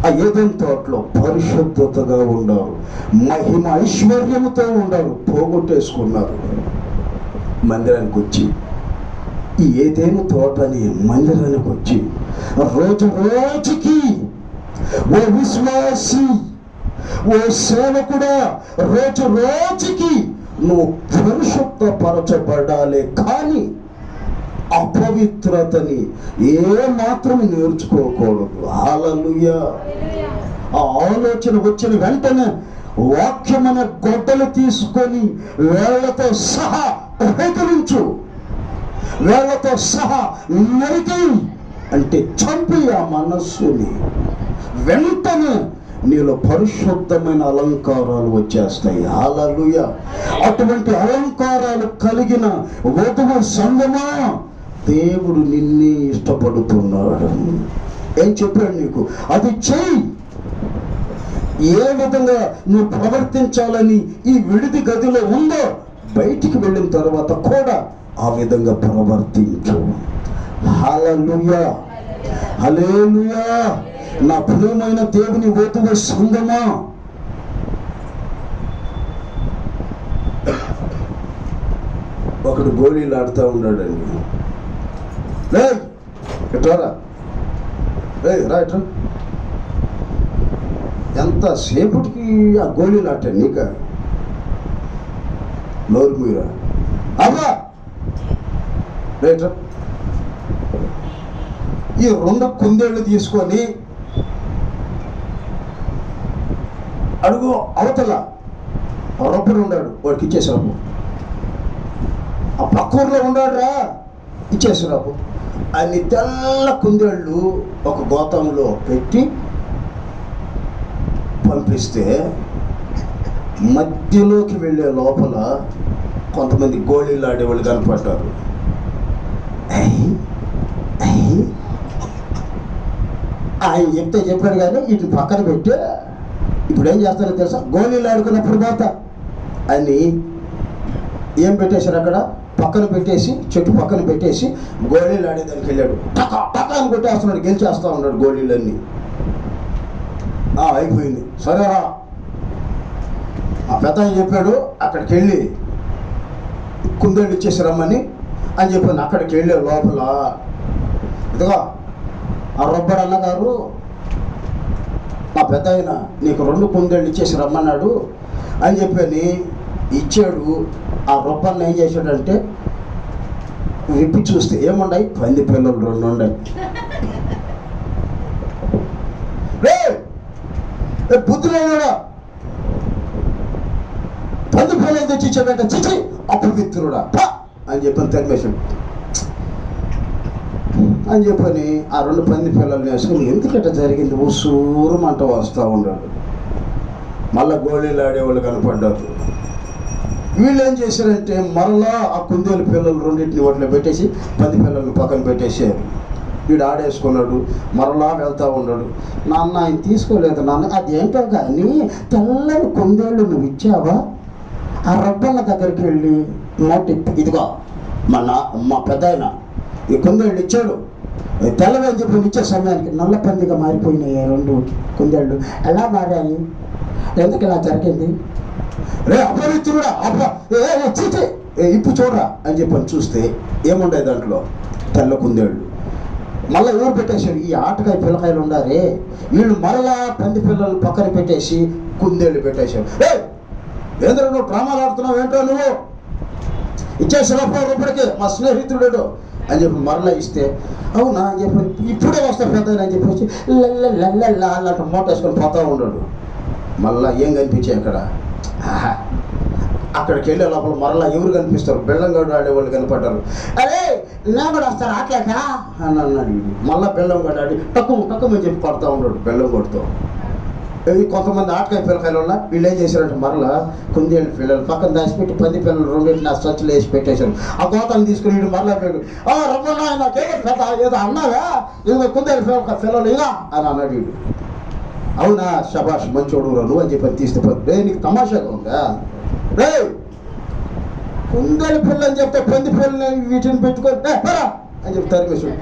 ఆ ఏదైనా తోటలో పరిశుద్ధతగా ఉండారు, మహిమ ఐశ్వర్యముతో ఉండారు, పోగొట్టేసుకున్నారు. మందిరానికి వచ్చి ఈ ఏదైనా తోటని మందిరానికి వచ్చి రోజుకి ఓ విశ్వాసి, ఓ సేవకుడా, రోజుకి నువ్వు పరిశుద్ధపరచబడాలి. కానీ అపవిత్రతని ఏ మాత్రం నేర్చుకోకూడదు. హల్లెలూయా. ఆ ఆలోచన వచ్చిన వెంటనే వాక్యమైన గొడ్డలు తీసుకొని వేళ్లతో సహా ఉపేకరించు, వేళ్లతో సహా నరికి అంటే చంపి ఆ మనస్సుని. వెంటనే నీలో పరిశుద్ధమైన అలంకారాలు వచ్చేస్తాయి. హల్లెలూయా. అటువంటి అలంకారాలు కలిగిన వధువు సంగమా, దేవుడు నిన్నే ఇష్టపడుతున్నాడు. ఏం చెప్పాడు నీకు, అది చెయ్యి. ఏ విధంగా నువ్వు ప్రవర్తించాలని ఈ విడిది గదిలో ఉందో, బయటికి వెళ్ళిన తర్వాత కూడా ఆ విధంగా ప్రవర్తించు. హల్లెలూయా, హల్లెలూయా. నా ప్రియమైన దేవుని వధువు సంగమా, ఒకడు గోళీలు ఆడుతూ ఉన్నాడండి. లే ఇట్రా, రా ఇట్రా. ఎంతసేపటికి ఆ గోళీలు ఆట నీక నోరు మీరా అబ్బా రైట్. ఈ 2 కుందేళ్ళు తీసుకొని అడుగు అవతల రొప్పడు ఉన్నాడు, వాడికి ఇచ్చేసాము. ఆ పక్క ఊర్లో ఉన్నాడురా, ఇచ్చేసాము. అన్ని తెల్ల కుందేళ్ళు ఒక గోతంలో పెట్టి పంపిస్తే మధ్యలోకి వెళ్ళే లోపల కొంతమంది గోళీలు ఆడేవాళ్ళు కనపడ్డారు. ఆయన చెప్పాడు కానీ వీటిని పక్కన పెట్టి ఇప్పుడు ఏం చేస్తారో తెలుసా, గోళీలు ఆడుకున్నప్పుడు పోతా అని ఏం పెట్టేశారు అక్కడ పక్కన పెట్టేసి, చెట్టు పక్కన పెట్టేసి గోళీలు ఆడేదానికి వెళ్ళాడు. టకా టకా అని కొట్టేస్తున్నాడు, గెలిచేస్తా ఉన్నాడు గోళీలన్నీ. అయిపోయింది, సరేరా. ఆ పెద్ద ఆయన చెప్పాడు అక్కడికి వెళ్ళి కుందేళ్ళు ఇచ్చేసి రమ్మని అని చెప్పాను. అక్కడికి వెళ్ళే లోపల ఇదిగో ఆ రొబ్బడు అన్నగారు, మా పెద్ద ఆయన నీకు 2 కుందేళ్ళు ఇచ్చేసి రమ్మన్నాడు అని చెప్పని ఇచ్చాడు. ఆ రొబ్బన్న ఏం చేశాడంటే విప్పి చూస్తే ఏముండాయి, పంది పిల్లలు 2 ఉన్నాయి. బుద్ధులైనా పంది పిల్లలు తెచ్చి ఇచ్చాడంటే చిచి అపవిత్రుడా అని చెప్పని తరిమేశాడు అని చెప్పని ఆ 2 పంది పిల్లల్ని వేసుకుని ఎందుకంటే జరిగింది ఉసూరుమంట వస్తూ ఉన్నాడు. మళ్ళా గోళీలు ఆడేవాళ్ళు కనపడ్డారు. వీళ్ళు ఏం చేశారంటే మరలా ఆ కుందేలు పిల్లలు 2 వాటిలో పెట్టేసి పంది పిల్లల్ని పక్కన పెట్టేసారు. వీడు ఆడేసుకున్నాడు, మరలా వెళ్తూ ఉన్నాడు. నాన్న ఆయన తీసుకోలేదు నాన్న. అదేంటో కానీ తెల్లని కుందేళ్ళు నువ్వు ఇచ్చావా? ఆ రబ్బన్న దగ్గరికి వెళ్ళి నోటి ఇదిగో మా పెద్ద ఆయన ఈ కుందేళ్ళు ఇచ్చాడు, తెల్లవి అని చెప్పి ఇచ్చే సమయానికి నల్ల పందిగా మారిపోయినాయి 2 కుందేళ్ళు. ఎలా మారాయి, ఎందుకు ఇలా జరిగింది? రే అపవిత్రుడా, ఇప్పుడు చూడరా అని చెప్పని చూస్తే ఏముండే దాంట్లో తెల్ల కుందేళ్ళు. మళ్ళీ ఎవరు పెట్టేశారు, ఈ ఆటకాయ పిల్లకాయలు ఉండారే వీళ్ళు మరలా పంది పిల్లలు పక్కన పెట్టేసి కుందేళ్ళు పెట్టేశారు. ఏంద్ర నువ్వు డ్రామాలు ఆడుతున్నావు ఏంటో, నువ్వు ఇచ్చేసినప్పుడు రూపడికి మా స్నేహితుడు అని చెప్పి మరలా ఇస్తే అవునా అని చెప్పి ఇప్పుడే వస్తా పెద్ద అని చెప్పేసి అలాంటి మూట వేసుకొని పోతా ఉన్నాడు. మళ్ళా ఏం కనిపించాయి అక్కడికి వెళ్ళే లోపల మరలా ఎవరు కనిపిస్తారు, బెల్లంగాడు ఆడేవాళ్ళు కనపడ్డారు. అరే నా కూడా వస్తారు ఆటలేక అని అన్నాడు. మళ్ళీ బెల్లంగాడు ఆడి టక్కుమని చెప్పి పడతా ఉన్నాడు బెల్లంగోడితో. కొంతమంది ఆటకాయ పిల్లకాయల వల్ల వీళ్ళు ఏం చేశారంటే మరలా కుందేళ్ళు పిల్లలు పక్కన దాచిపెట్టి పంది పిల్లలు 2 నా స్వచ్ఛలు వేసి పెట్టేశారు. ఆ గోతాన్ని తీసుకుని వీడు మరలా పోయాడు. రమ్మన్నా నాకేదో పెద్ద ఏదో అన్నావా, ఏదో కుందేళ్ళు పిల్లలు ఇలా అని అన్నాడు వీడు. అవునా శబాష్ మంచోడు నువ్వు అని చెప్పి తీస్తే రే నీకు తమాషాగా ఉందా, రే కుందేలు పిల్ల అని చెప్తే పంది పిల్లలు వీటిని పెట్టుకొని అని చెప్పి తరిమేశాడు.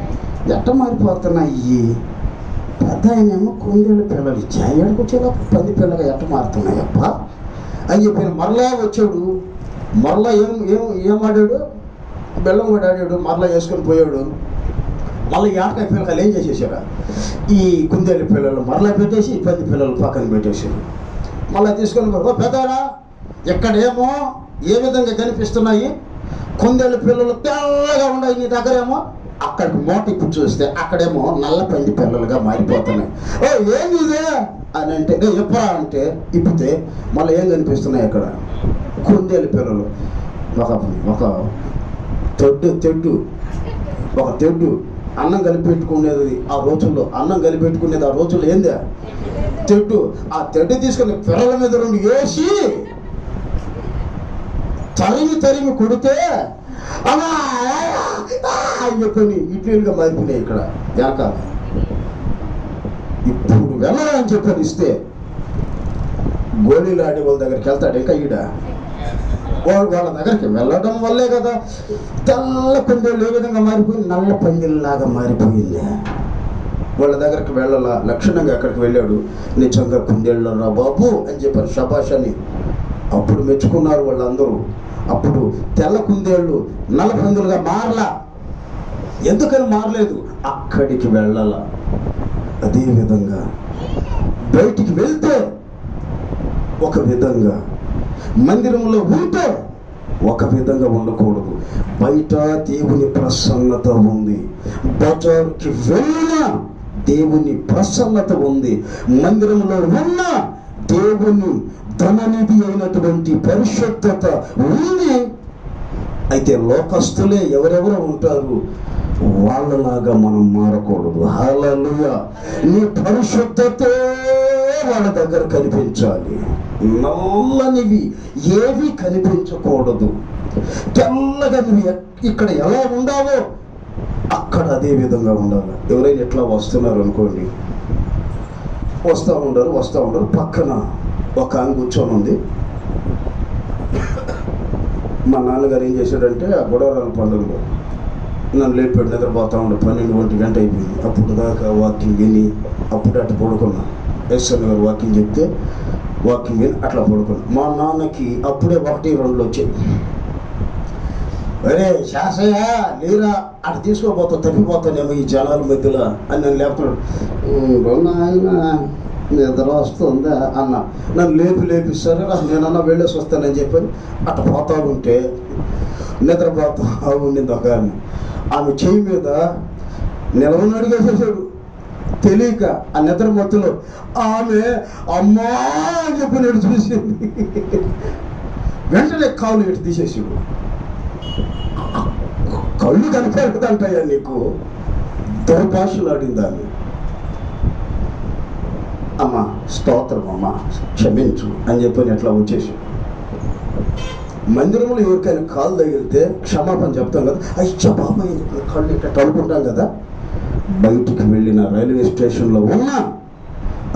ఎట్ట మారిపోతున్నాయి, పెద్ద ఆయనేమో కుందేలు పిల్లలు ఇచ్చాయి, ఏడుకొచ్చేలా పంది పిల్లగా ఎట్ట మారుతున్నాయప్ప అని చెప్పి మరలా వచ్చాడు. మరలా ఏం ఆడాడు, బెల్లం కూడా ఆడాడు, మరలా వేసుకొని పోయాడు. మళ్ళీ ఈ ఆటకాయ పిల్లకాయలు ఏం చేసేసారా, ఈ కుందేలు పిల్లలు మరలా పెట్టేసి ఈ పంది పిల్లలు పక్కన పెట్టేసారు. మళ్ళీ తీసుకొని పెద్దరా ఎక్కడేమో ఏ విధంగా కనిపిస్తున్నాయి, కుందేలు పిల్లలు తెల్లగా ఉన్నాయి నీ దగ్గరేమో, అక్కడికి మూట ఇప్పుడు చూస్తే అక్కడేమో నల్ల పంది పిల్లలుగా మారిపోతున్నాయి. ఏంది ఇదే అని అంటే ఎప్పుడా అంటే ఇప్పితే మళ్ళీ ఏం కనిపిస్తున్నాయి అక్కడ, కుందేలు పిల్లలు. ఒక తెడ్డు అన్నం కలిపెట్టుకునేది ఆ రోజుల్లో, ఆ రోజుల్లో ఏందా తెడ్డు. ఆ తెడ్డు తీసుకుని పిల్లల మీద 2 వేసి తరిమి కొడితే అలా అని చెప్పని ఇట్లుగా మారిపోయినాయి ఇక్కడ వెనకాల. ఇప్పుడు వెళ్ళాలని చెప్పని ఇస్తే గోళీలు ఆడే వాళ్ళ దగ్గరికి వెళ్తాడు ఇంకా ఈడ. వాళ్ళ దగ్గరికి వెళ్ళడం వల్లే కదా తెల్ల కుందేళ్ళు ఏ విధంగా మారిపోయింది, నల్ల పందిల్లాగా మారిపోయింది. వాళ్ళ దగ్గరికి వెళ్ళాలా, లక్షణంగా అక్కడికి వెళ్ళాడు. నిజంగా కుందేళ్ళరా బాబు అని చెప్పారు, శబాష్ అని. అప్పుడు మెచ్చుకున్నారు వాళ్ళందరూ. అప్పుడు తెల్ల కుందేళ్ళు నల్ల పందులుగా మారలా. ఎందుకని మారలేదు? అక్కడికి వెళ్ళాల. అదేవిధంగా బయటికి వెళ్తే ఒక విధంగా, మందిరంలో ఉంటే ఒక విధంగా ఉండకూడదు. బయట దేవుని ప్రసన్నత ఉంది, బజార్కి వెళ్ళినా దేవుని ప్రసన్నత ఉంది, మందిరంలో ఉన్న దేవుని ధననిధి అయినటువంటి పరిశుద్ధత ఉంది. అయితే లోకస్తులే ఎవరెవరో ఉంటారు, వాళ్ళలాగా మనం మారకూడదు. హల్లెలూయా. నీ పరిశుద్ధతే వాళ్ళ దగ్గర కనిపించాలి. నల్లనివి ఏవి కనిపించకూడదు. తెల్లగా నువ్వు ఇక్కడ ఎలా ఉండాలో అక్కడ అదే విధంగా ఉండాలి. ఎవరైనా ఎట్లా వస్తున్నారు అనుకోండి, వస్తూ ఉండరు, పక్కన ఒక ఆమె కూర్చొని ఉంది. మా నాన్నగారు ఏం చేశాడంటే, ఆ గొడవరాల పండుగలో నన్ను లేపాడు. నిద్రపోతా ఉండే 12 గంట అయిపోయింది. అప్పుడు దాకా వాకింగ్ విని అప్పుడు అట్లా పడుకున్నా. ఎస్ఎన్ గారు వాకింగ్ చెప్తే వాకింగ్ విని అట్లా పడుకున్నా. మా నాన్నకి అప్పుడే 1-2 వచ్చాయి. అరే శాసయ్య లేరా, అటు తీసుకోపోతా, తప్పిపోతానేమో ఈ జనాల మధ్యలో అని నన్ను లేపుతున్నాడు. ఆయన నిద్ర వస్తుందా అన్న. నన్ను లేపిస్తారు, నేనన్నా వెళ్ళేసి వస్తానని చెప్పని అట్లా పోతా ఉంటే నిద్రపోతా ఉండింది ఒక ఆమె చెయ్యి మీద నిలవని అడిగేసేసాడు. తెలియక ఆ నిద్ర మత్తులో ఆమె అమ్మా అని చెప్పి నేను చూసింది. వెంటనే కాళ్ళు ఎటు తీసేసాడు. కళ్ళు కనిపెడతాంటాయా నీకు? దుర్భాషలు ఆడింది ఆమె. అమ్మ స్తోత్రం, అమ్మ క్షమించు అని చెప్పని ఎట్లా వచ్చేసి, మందిరంలో ఎవరికైనా కాలు తగిలితే క్షమాపణ చెప్తాం కదా, అయ్యా బాబాయ్ కళ్ళు ఇట్లా తడుకుంటాం కదా. బయటికి వెళ్ళిన రైల్వే స్టేషన్లో ఉన్నా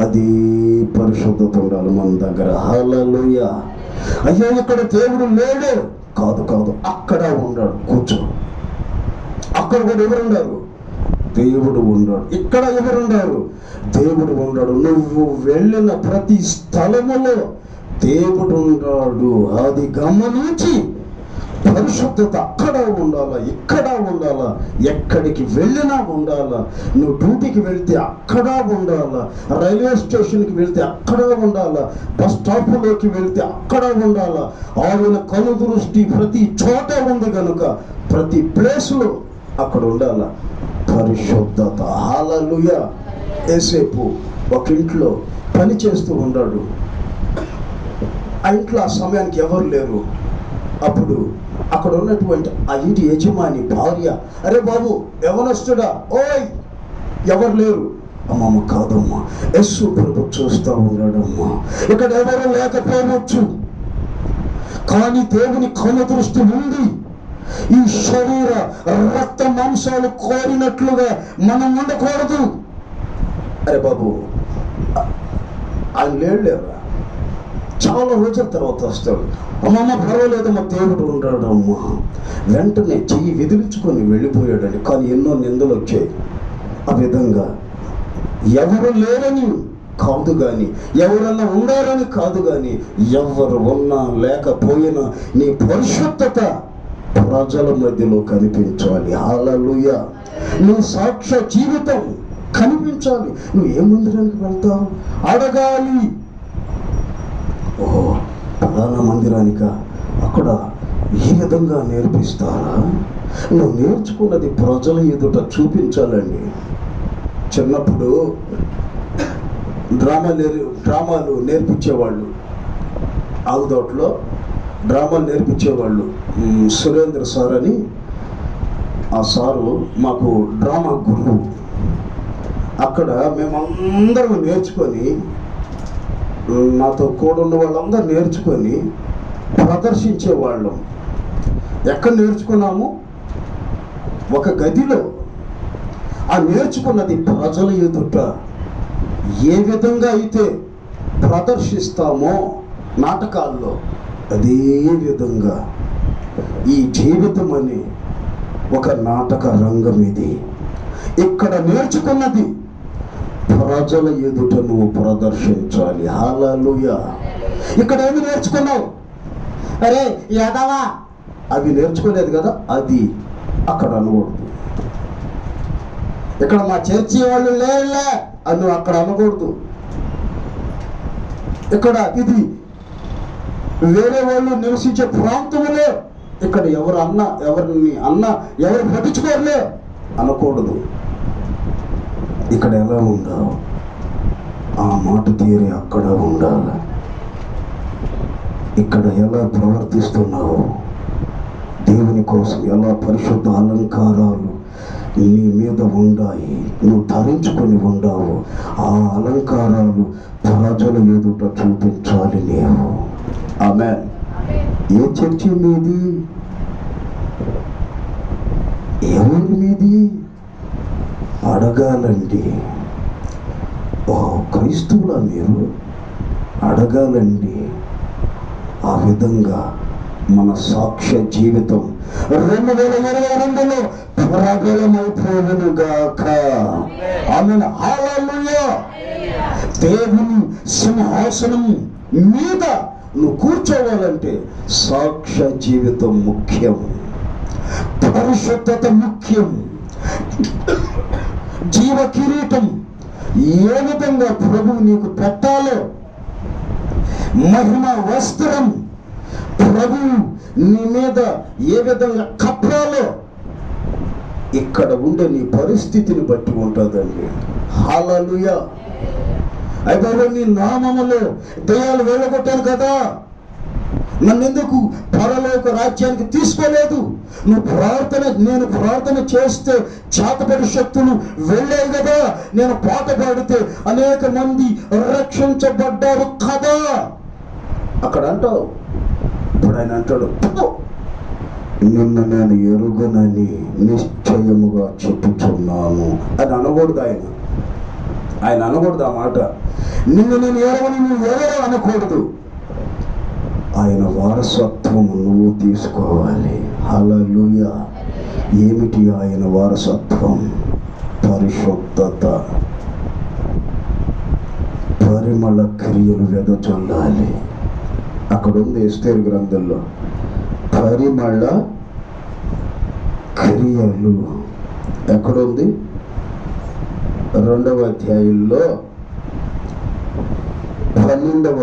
అది పరిశుద్ధత ఉండాలి మన దగ్గర. హల్లెలూయా. అయ్యో ఇక్కడ దేవుడు లేడు, కాదు అక్కడ ఉన్నాడు. కూర్చో. అక్కడ కూడా ఎవరున్నారు? దేవుడు ఉన్నాడు. ఇక్కడ ఎవరున్నారు? దేవుడు ఉన్నాడు. నువ్వు వెళ్ళిన ప్రతి స్థలములో దేవుడు ఉన్నాడు. అది గమనించి పరిశుద్ధత అక్కడ ఉండాలా, ఇక్కడ ఉండాలా, ఎక్కడికి వెళ్ళినా ఉండాలా. నువ్వు డ్యూటీకి వెళ్తే అక్కడ ఉండాలా, రైల్వే స్టేషన్కి వెళ్తే అక్కడ ఉండాలా, బస్ స్టాప్లోకి వెళ్తే అక్కడ ఉండాలా. ఆయన కనుదృష్టి ప్రతి చోట ఉంది కనుక ప్రతి ప్లేస్లో అక్కడ ఉండాలా పరిశుద్ధత. హల్లెలూయా. యేసేపు ఒక ఇంట్లో పని చేస్తూ ఉన్నాడు. ఆ ఇంట్లో ఆ సమయానికి ఎవరు లేరు. అప్పుడు అక్కడ ఉన్నటువంటి ఆ ఇంటి యజమాని భార్య, అరే బాబు యవనస్తుడా, ఓయ్ ఎవరు లేరు. అమ్మమ్మ కాదమ్మా, యేసు ప్రభు చూస్తూ ఉన్నాడమ్మా. ఇక్కడ ఎవరు లేకపోవచ్చు, కానీ దేవుని కనుదృష్టి ఉంది. ఈ శరీర రక్త మాంసాలు కోరినట్లుగా మనం ఉండకూడదు. అరే బాబు ఆయన లేడులేరా, చాలా రోజుల తర్వాత వస్తాడు. అమ్మమ్మ పర్వాలేదమ్మా, దేవుడు ఉన్నాడు అమ్మా. వెంటనే చెయ్యి విదిలించుకొని వెళ్ళిపోయాడని. కానీ ఎన్నో నిందలు వచ్చాయి. ఆ విధంగా ఎవరు లేరని కాదు కానీ, ఎవరన్నా ఉన్నారని కాదు కానీ, ఎవరు ఉన్నా లేకపోయినా నీ పరిశుద్ధత ప్రజల మధ్యలో కనిపించాలి. హల్లెలూయా. నీ సాక్ష్య జీవితం కనిపించాలి. నువ్వు ఏ మందిరానికి వెళ్తావు అడగాలి. ఓ ప్రధాన మందిరానిక, అక్కడ ఈ విధంగా నేర్పిస్తారా? నువ్వు నేర్చుకున్నది ప్రజల ఎదుట చూపించాలండి. చిన్నప్పుడు డ్రామాలు నేర్పించేవాళ్ళు. ఆగుదోటలో డ్రామాలు నేర్పించేవాళ్ళు. సురేంద్ర సార్ అని ఆ సారు మాకు డ్రామా గురువు. అక్కడ మేమందరం నేర్చుకొని, నాతో కూడా ఉన్న వాళ్ళందరూ నేర్చుకొని ప్రదర్శించేవాళ్ళం. ఎక్కడ నేర్చుకున్నాము? ఒక గదిలో. ఆ నేర్చుకున్నది ప్రజల ఎదుట ఏ విధంగా అయితే ప్రదర్శిస్తామో నాటకాల్లో, అదే విధంగా ఈ జీవితం అనే ఒక నాటక రంగం ఇది. ఇక్కడ నేర్చుకున్నది ప్రజల ఎదుట నువ్వు ప్రదర్శించాలి. హల్లెలూయా. ఇక్కడ ఏమి నేర్చుకున్నావు? అరే యాదవా అవి నేర్చుకోలేదు కదా, అది అక్కడ అనకూడదు. ఇక్కడ మా చర్చి వాళ్ళు లేలే అని నువ్వు అక్కడ అనకూడదు. ఇక్కడ ఇది వేరే వాళ్ళు నివసించే ప్రాంతంలో ఇక్కడ ఎవరు పట్టించుకోరులే అనకూడదు. ఇక్కడ ఎలా ఉండాలి, ఆ మాట తీరి అక్కడ ఉండాలి. ఇక్కడ ఎలా ప్రవర్తిస్తున్నావు, దేవుని కోసం ఎలా పరిశుద్ధ అలంకారాలు నీ మీద ఉండాయి, నువ్వు ధరించుకొని ఉండావు, ఆ అలంకారాలు ప్రజల ఎదుట చూపించాలి నీవు. ఆమేన్. ఏ చర్చి మీది, ఎవరి మీది అడగాలండి. ఓ క్రైస్తవులా మీరు అడగాలండి. ఆ విధంగా మన సాక్ష్య జీవితం 2022లో ప్రబలమైపోవును గాక. ఆమేన్. హల్లెలూయా. దేవుని సింహాసనం మీద నువ్వు కూర్చోవాలంటే సాక్ష్య జీవితం ముఖ్యం, పరిశుద్ధత ముఖ్యం. జీవ కిరీటం ఏ విధంగా ప్రభువు నీకు పెట్టాలో, మహిమ వస్త్రం ప్రభువు నీ మీద ఏ విధంగా కప్పాలో ఇక్కడ ఉండే నీ పరిస్థితిని బట్టి ఉంటుందండి. హల్లెలూయా. అయితే నీ నామములో దయ్యాలు వెళ్ళగొట్టాను కదా, నన్నెందుకు పరలోక రాజ్యానికి తీసుకోలేదు? నేను ప్రార్థన చేస్తే చేతపడి శక్తులు వెళ్ళాయి కదా, నేను పాట పాడితే అనేక మంది రక్షించబడ్డారు కదా అక్కడ అంటావు. ఇప్పుడు ఆయన అంటాడు, నిన్ను నేను ఎరుగనని నిశ్చయముగా చెప్పుచున్నాను అని అనకూడదు. ఆయన అనకూడదు ఆ మాట. నిన్ను నేను ఎరగని నువ్వు ఎవరో అనకూడదు. ఆయన వారసత్వం నువ్వు తీసుకోవాలి. హల్లెలూయా. ఏమిటి ఆయన వారసత్వం? పరిశుద్ధత, పరిమళ క్రియలు వెదజల్లాలి. అక్కడ ఉంది ఎస్తేరు గ్రంథంలో పరిమళ క్రియలు. ఎక్కడుంది? 2వ అధ్యాయంలో 12వ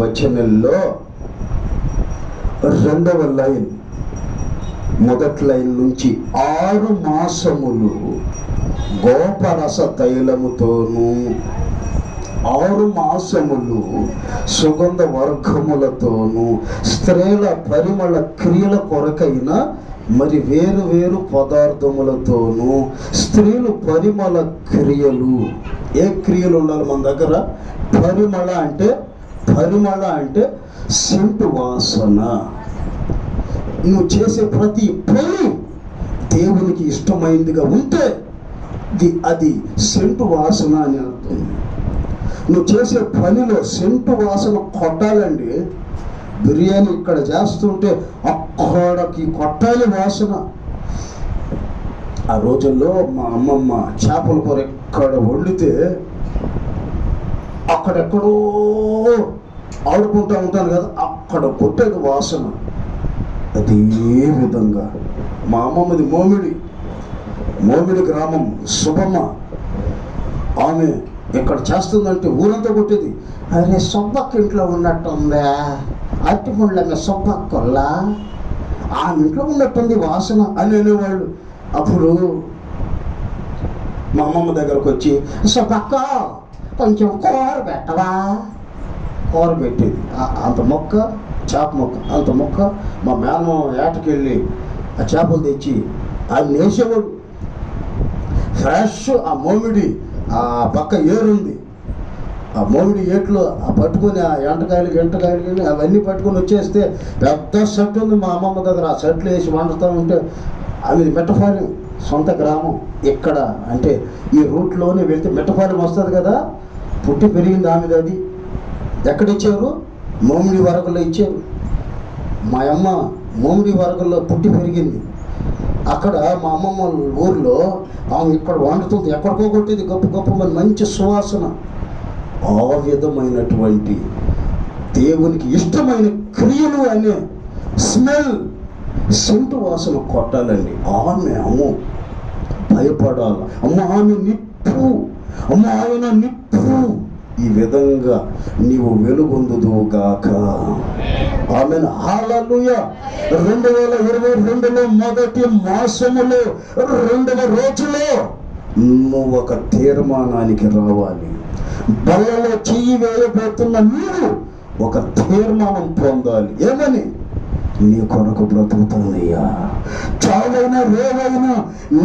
వచనంలో 2వ లైన్, మొదటి లైన్ నుంచి 6 మాసములు గోపరస తైలముతోనూ 6 మాసములు సుగంధ వర్గములతోనూ స్త్రీల పరిమళ క్రియల కొరకైన మరి వేరు వేరు పదార్థములతోనూ స్త్రీలు పరిమళ క్రియలు. ఏ క్రియలు ఉండాలి మన దగ్గర? పరిమళ అంటే సెంటు వాసన. నువ్వు చేసే ప్రతి పని దేవునికి ఇష్టమైందిగా ఉంటే అది సెంటు వాసన అని అర్థం. నువ్వు చేసే పనిలో సెంటు వాసన కొట్టాలండి. బిర్యానీ ఇక్కడ చేస్తుంటే అక్కడికి కొట్టాలి వాసన. ఆ రోజుల్లో మా అమ్మమ్మ చేపల కూర ఎక్కడ వండితే అక్కడెక్కడో ఆడుకుంటూ ఉంటాను కదా, అక్కడ కొట్టేది వాసన. అదే విధంగా మా అమ్మమ్మది మోమిడి గ్రామం శుభమ్మ. ఆమె ఇక్కడ చేస్తుందంటే ఊరంతా కొట్టేది. అరే సొబ్బక్క ఇంట్లో ఉన్నట్టుందా, అరటిపండ్ల సొబ్బక్కల్లా ఆమె ఇంట్లో ఉన్నట్టుంది వాసన అని అనేవాళ్ళు. అప్పుడు మా అమ్మమ్మ దగ్గరకు వచ్చి, సొబ్బక్క కొంచెం కూర పెట్టవా? కూర పెట్టేది. అంత మొక్క, చేప మొక్క అంత మొక్క. మా మేనమ ఏటకెళ్ళి ఆ చేపలు తెచ్చి అది నేసేవాడు. ఫ్రెష్ ఆ మోమిడి ఆ పక్క ఏరుంది, ఆ మోమిడి ఏట్లో పట్టుకొని ఆ ఎంటకాయలు అవన్నీ పట్టుకొని వచ్చేస్తే పెద్ద సెట్ ఉంది మా అమ్మమ్మ దగ్గర. ఆ సెట్లు వేసి వండుతూ ఉంటే ఆమె మెట్టపాలెం సొంత గ్రామం. ఇక్కడ అంటే ఈ రూట్లోనే వెళ్తే మెట్టపాలెం వస్తుంది కదా, పుట్టి పెరిగింది ఆమెది. అది ఎక్కడిచ్చారు? మోమిడి వరకుల్లో ఇచ్చారు. మా అమ్మ మోమిడి వరకుల్లో పుట్టి పెరిగింది. అక్కడ మా అమ్మమ్మ ఊర్లో ఆమె ఇక్కడ వండుతుంది, ఎక్కడికో కొట్టేది గొప్ప మంచి సువాసన. ఆ విధమైనటువంటి దేవునికి ఇష్టమైన క్రియలు అనే స్మెల్ సెంటు వాసన కొట్టాలండి. ఆమె అమ్మో భయపడాలి, అమ్మ ఆమె నిప్పు, అమ్మ ఆయన నిప్పు. ఈ విధంగా నీవు వెలుగొందుదువుగాక. ఆమెను హల్లెలూయా. 2022లో మొదటి మాసములో 2వ రోజులో నువ్వు ఒక తీర్మానానికి రావాలి. బల్లలో చెయ్యి వేయబోతున్న మీరు ఒక తీర్మానం పొందాలి. ఏమని? నీ కొరకు బ్రతుకుతానయ్యా, చావైనా రేవైనా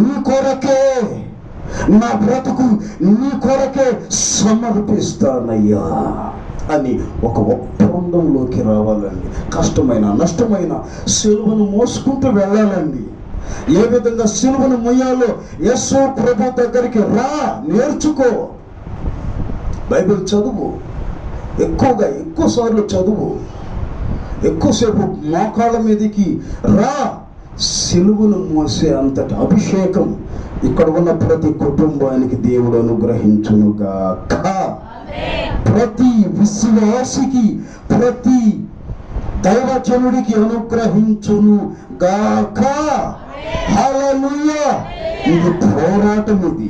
నీ కొరకే, నా బ్రతుకు నీ కొరకే సమర్పిస్తానయ్యా అని ఒక ఒప్పందంలోకి రావాలండి. కష్టమైన నష్టమైన సిలువను మోసుకుంటూ వెళ్ళాలండి. ఏ విధంగా సిలువను మొయ్యాలో యేసు ప్రభు దగ్గరికి రా, నేర్చుకో. బైబిల్ చదువు, ఎక్కువసార్లు చదువు, ఎక్కువసేపు మోకాళ్ళ మీదకి రా. సిలువను మోసే అంతటి అభిషేకం ఇక్కడ ఉన్న ప్రతి కుటుంబానికి దేవుడు అనుగ్రహించునుగాక. ప్రతి విశ్వాసికి, ప్రతి దైవజనుడికి అనుగ్రహించును గాక. హల్లెలూయా. ఇది పోరాటం. ఇది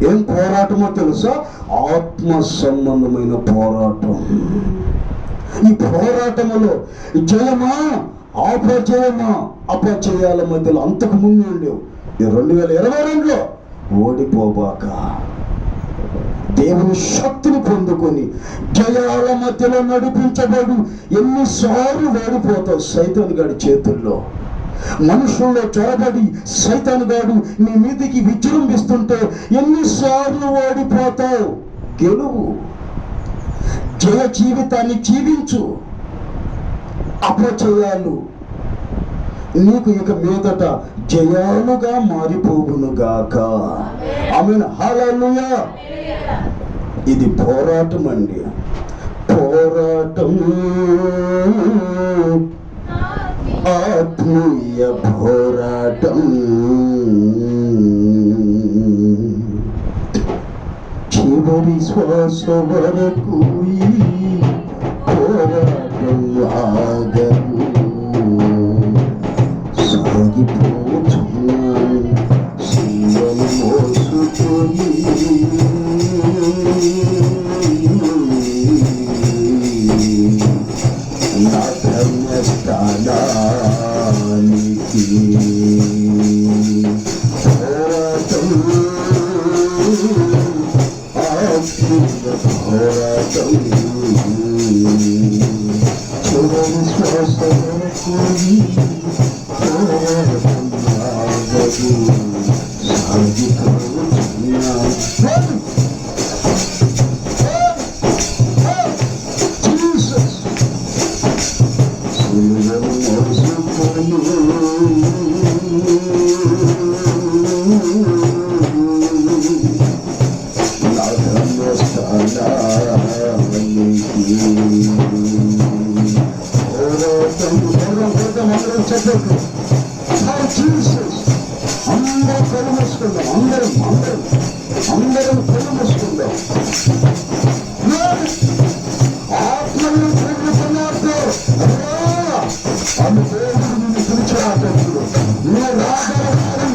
ఏం పోరాటమో తెలుసా? ఆత్మ సంబంధమైన పోరాటం. ఈ పోరాటములో జయమా అపజయమా, అపజయాల మధ్యలో అంతకు ముందు ఉండేవు. 2022లో ఓడిపోబాక, దేవుని శక్తిని పొందుకొని జయాల మధ్యలో నడిపించబడు. ఎన్నిసార్లు ఓడిపోతావు సైతాను గాడి చేతుల్లో. మనుషుల్లో చొరబడి సైతాను గాడు నీ మీదికి విజృంభిస్తుంటే ఎన్నిసార్లు ఓడిపోతావు. గెలువు, జయ జీవితాన్ని జీవించు. అపజయాలు నీకు ఇక మీదట జయాలుగా మారిపోవునుగాక. ఆమేన్. హల్లెలూయా. ఇది పోరాటం అండి, పోరాటం, ఆత్మీయ పోరాటం. చివరి శ్వాస వరకు ఈ పోరాటం ఆగదు. సాగిపోతున్నాను శివను మోసుకొని, నా ధర్మస్థానానికి. పోరాటం, పోరాటం, చివరి శ్వాస వరకు పోరాటం ఆగదు. సాగిపోతున్నాను. అందరం కళ్ళు మూసుకుందాం. అందరం కళ్ళు మూసుకుందాం. ఆత్మను పొందుతున్నట్టు ఆమె దేవుడు నిన్ను పిలిచాడు. నీ రాజావారు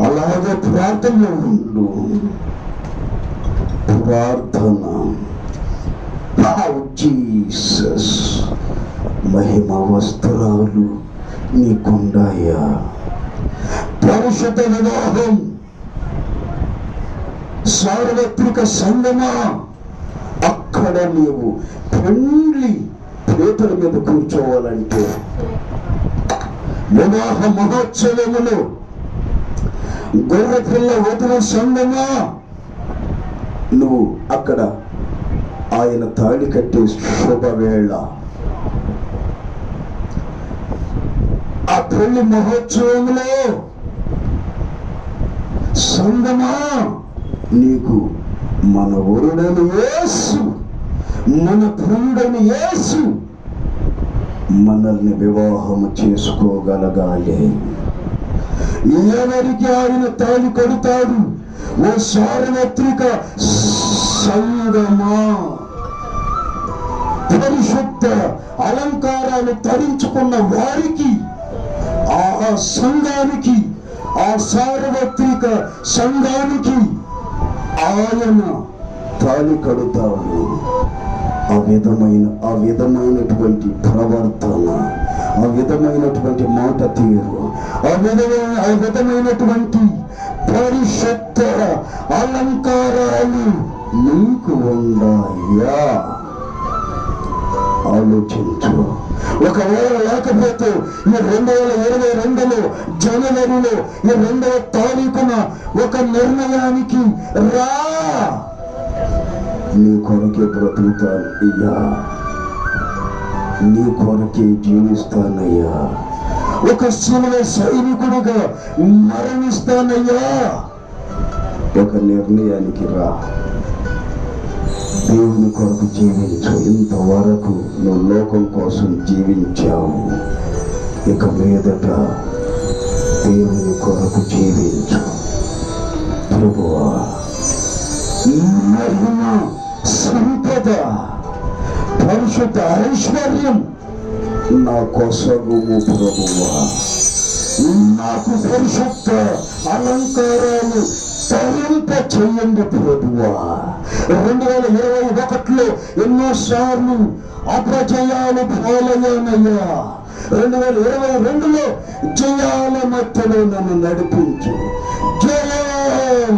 అలాగే ప్రార్థనలో ఉండు. ప్రార్థన. జీసస్, మహిమ వస్త్రాలు నీకుండాయా? పరిశుద్ధ వివాహం, సార్వత్రిక సంగమా, అక్కడ నీవు పెండ్లి ప్లేటుల మీద కూర్చోవాలంటే, వివాహ మహోత్సవములు గొర్రెపిల్ల వధువు సంగమా, నువ్వు అక్కడ ఆయన తాళి కట్టే శుభవేళ, ఆ పెళ్లి మహోత్సవంలో సంగమా, నీకు మన వరుడని యేసు, మన ప్రియుడని యేసు మనల్ని వివాహము చేసుకోగలగాలి. ఎవరికి ఆయన తాళి కడతాడు? ఓ సార్వత్రిక సంగమా, పరిశుద్ధ అలంకారాలు ధరించుకున్న వారికి, ఆ సంఘానికి, ఆ సార్వత్రిక సంఘానికి ఆయన తాళి కడతాడు. ఆ విధమైనటువంటి ప్రవర్తన, ఆ విధమైనటువంటి మాట తీరు, ఆ విధమైనటువంటి పరిశుద్ధ అలంకారాలు నీకు ఉన్నాయా? ఆలోచించు. ఒకవేళ లేకపోతే ఈ 2022లో జనవరిలో ఈ 2వ తారీఖున ఒక నిర్ణయానికి రా. నీ కొరకే బ్రతుకుతానయ్యా, నీ కొరకే జీవిస్తానయ్యా, ఒక శిలువ సైనికుడుగా మరణిస్తానయ్యా. ఒక నిర్ణయానికి రా. దేవుని కొరకు జీవించు. ఇంతవరకు నువ్వు లోకం కోసం జీవించావు, ఇక మీదట దేవుని కొరకు జీవించు. ప్రభువా, మహిమ, సంపద, పరిశుద్ధ ఐశ్వర్యం నా కొసగుము ప్రభువా. నాకు పరిశుద్ధ అలంకారాలు ధరింప చెయ్యండి ప్రభువా. 2021లో ఎన్నోసార్లు అపజయాలు పాలయ్యానయ్యా. 2022లో జయాల మధ్యలో నన్ను నడిపించు. జయం,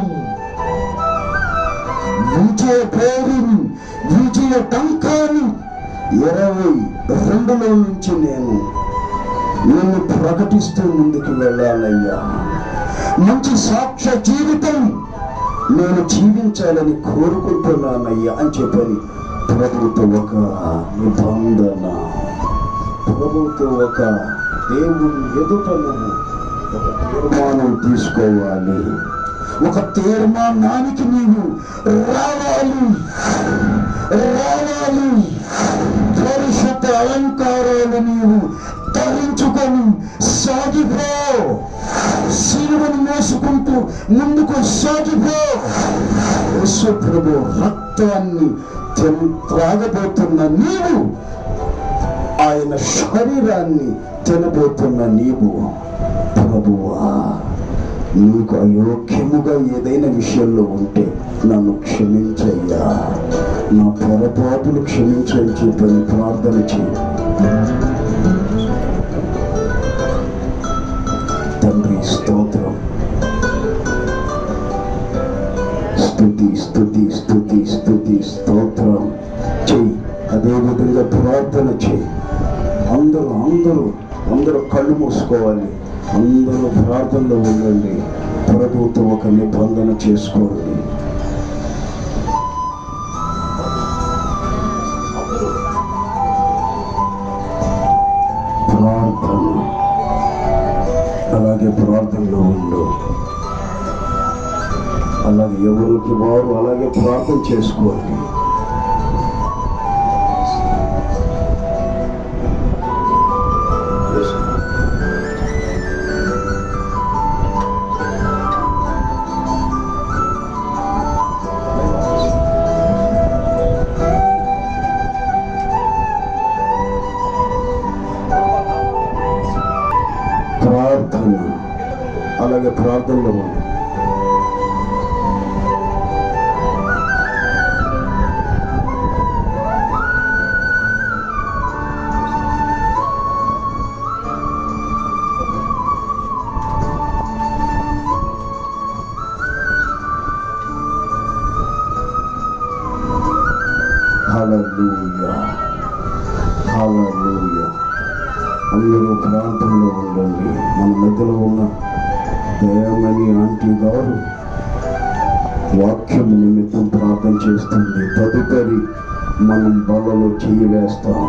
విజయ పేరుని, విజయ టంకాన్ని 22లో నుంచి నేను ప్రకటిస్తూ ముందుకు వెళ్ళాలయ్యా. మంచి సాక్ష్య జీవితం నేను జీవించాలని కోరుకుంటున్నానయ్యా అని చెప్పని ప్రభుతో ఒక నిబంధన, ప్రభుతో ఒక దేవుని ఎదుట నువ్వు ఒక తీర్మానం తీసుకోవాలి. ఒక తీర్మానానికి నీవు రావాలి. పరిశుద్ధ అలంకారాలు నీవు ధరించుకొని సాగిపో. శిలువను మోసుకుంటూ ముందుకు సాగిపో. యేసు ప్రభు రక్తాన్ని త్రాగబోతున్న నీవు, ఆయన శరీరాన్ని తినబోతున్న నీవు, ప్రభువా నీకు అయోగ్యముగా ఏదైనా విషయంలో ఉంటే నన్ను క్షమించయ్యా, నా పొరపాటులు క్షమించని చెప్పని ప్రార్థన చేయి. తండ్రి స్తోత్రం. స్తుతి స్తుతి స్తుతి స్తుతి స్తోత్రం చెయ్యి. అదేవిధంగా ప్రార్థన చేయి. అందరూ కళ్ళు మూసుకోవాలి. అందరూ ప్రార్థనలో ఉండండి. ప్రభుతో ఒక నిబంధన చేసుకోండి. ప్రార్థన, అలాగే ప్రార్థనలో ఉండు. అలాగే ఎవరికి వారు అలాగే ప్రార్థన చేసుకోండి. అలాగే ప్రార్థనలో ఉంది. హల్లెలూయా, హల్లెలూయా. అందరూ ప్రార్థనలో ఉండండి. మన మధ్యలో ఉన్న దయామణి ఆంటీ గారు వాక్యం నిమిత్తం ప్రార్థన చేస్తుంది. తదుపరి మనం బలలో చెయ్యి వేస్తాం.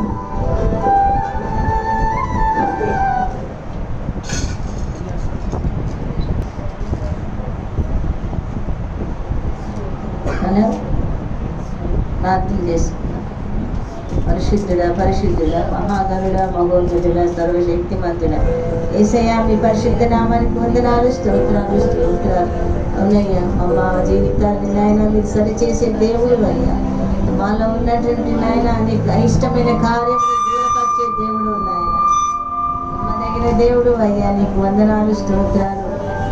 ప్రార్థన చేసుకున్నాం. పరిశుద్ధుడా మహాగణుడా మహోన్నతుడా సర్వశక్తిమంతుడా యేసయ్యా మీ పరిశుద్ధ నామానికి వందనాలు, స్తోత్రాలు. అవునయ్యా మా జీవితాన్ని నాయన మీరు సరిచేసే దేవుడు అయ్యా. మాలో ఉన్నటువంటి నాయన నీకు అయిష్టమైన కార్యములు దూరపరిచే దేవుడు నాయన. నమ్మదగిన దేవుడు అయ్యా, నీకు వందనాలు, స్తోత్రాలు.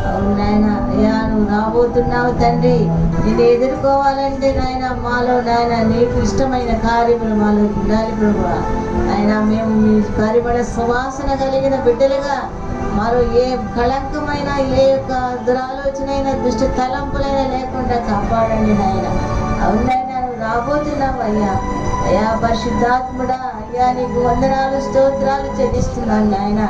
అవును నాయన అయ్యా, నువ్వు రాబోతున్నావు తండ్రి. నేను ఎదుర్కోవాలంటే నాయన మాలో నాయన నీకు ఇష్టమైన కార్యములు మాలో ఉండాలి ప్రభు. ఆయన మేము మీ పరిమళ సువాసన కలిగిన బిడ్డలుగా మాలో ఏ కళంకమైన ఏ యొక్క దురాలోచనైనా దుష్ట తలంపులైనా లేకుండా కాపాడండి నాయన. అవునైనా నువ్వు రాబోతున్నావు అయ్యా పరిశుద్ధాత్ముడా అయ్యా, నీకు వందనాలు, స్తోత్రాలు చెల్లిస్తున్నాను నాయన.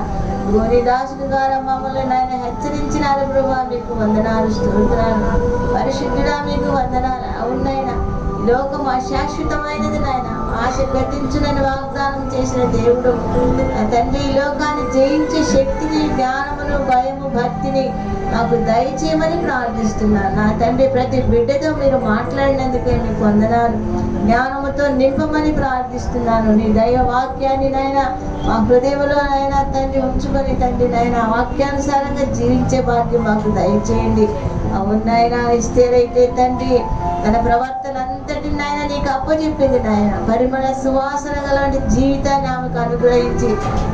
గోని దాసుడు గారు మమ్మల్ని నాయన హెచ్చరించినారు ప్రభా, మీకు వందనాలు, స్తోత్రాలు. పరిశుద్ధుడా మీకు వందనాలు. అవునాయన లోకం అశాశ్వతమైనది నాయన, ఆశ గతించునని వాగ్దానం చేసిన దేవుడు తండ్రి. ఈ లోకాన్ని జయించే శక్తిని, జ్ఞానమును, భయము, భక్తిని మాకు దయచేయమని ప్రార్థిస్తున్నాను నా తండ్రి. ప్రతి బిడ్డతో మీరు మాట్లాడినందుకే మీకు వందనాలు. జ్ఞానముతో నింపమని ప్రార్థిస్తున్నాను. నీ దైవ వాక్యాన్ని నాయన మా హృదయంలో నాయన తండ్రి ఉంచుకొని తండ్రి నాయన వాక్యానుసారంగా జీవించే భాగ్యం మాకు దయచేయండి. అవునాయన ఇస్తేరైతే తండ్రి తన ప్రవర్తన అంతటిని నాయన నీకు అప్పచెప్పింది నాయన. పరిమళ సువాసన గలాంటి జీవితాన్ని ఆమెకు అనుగ్రహించి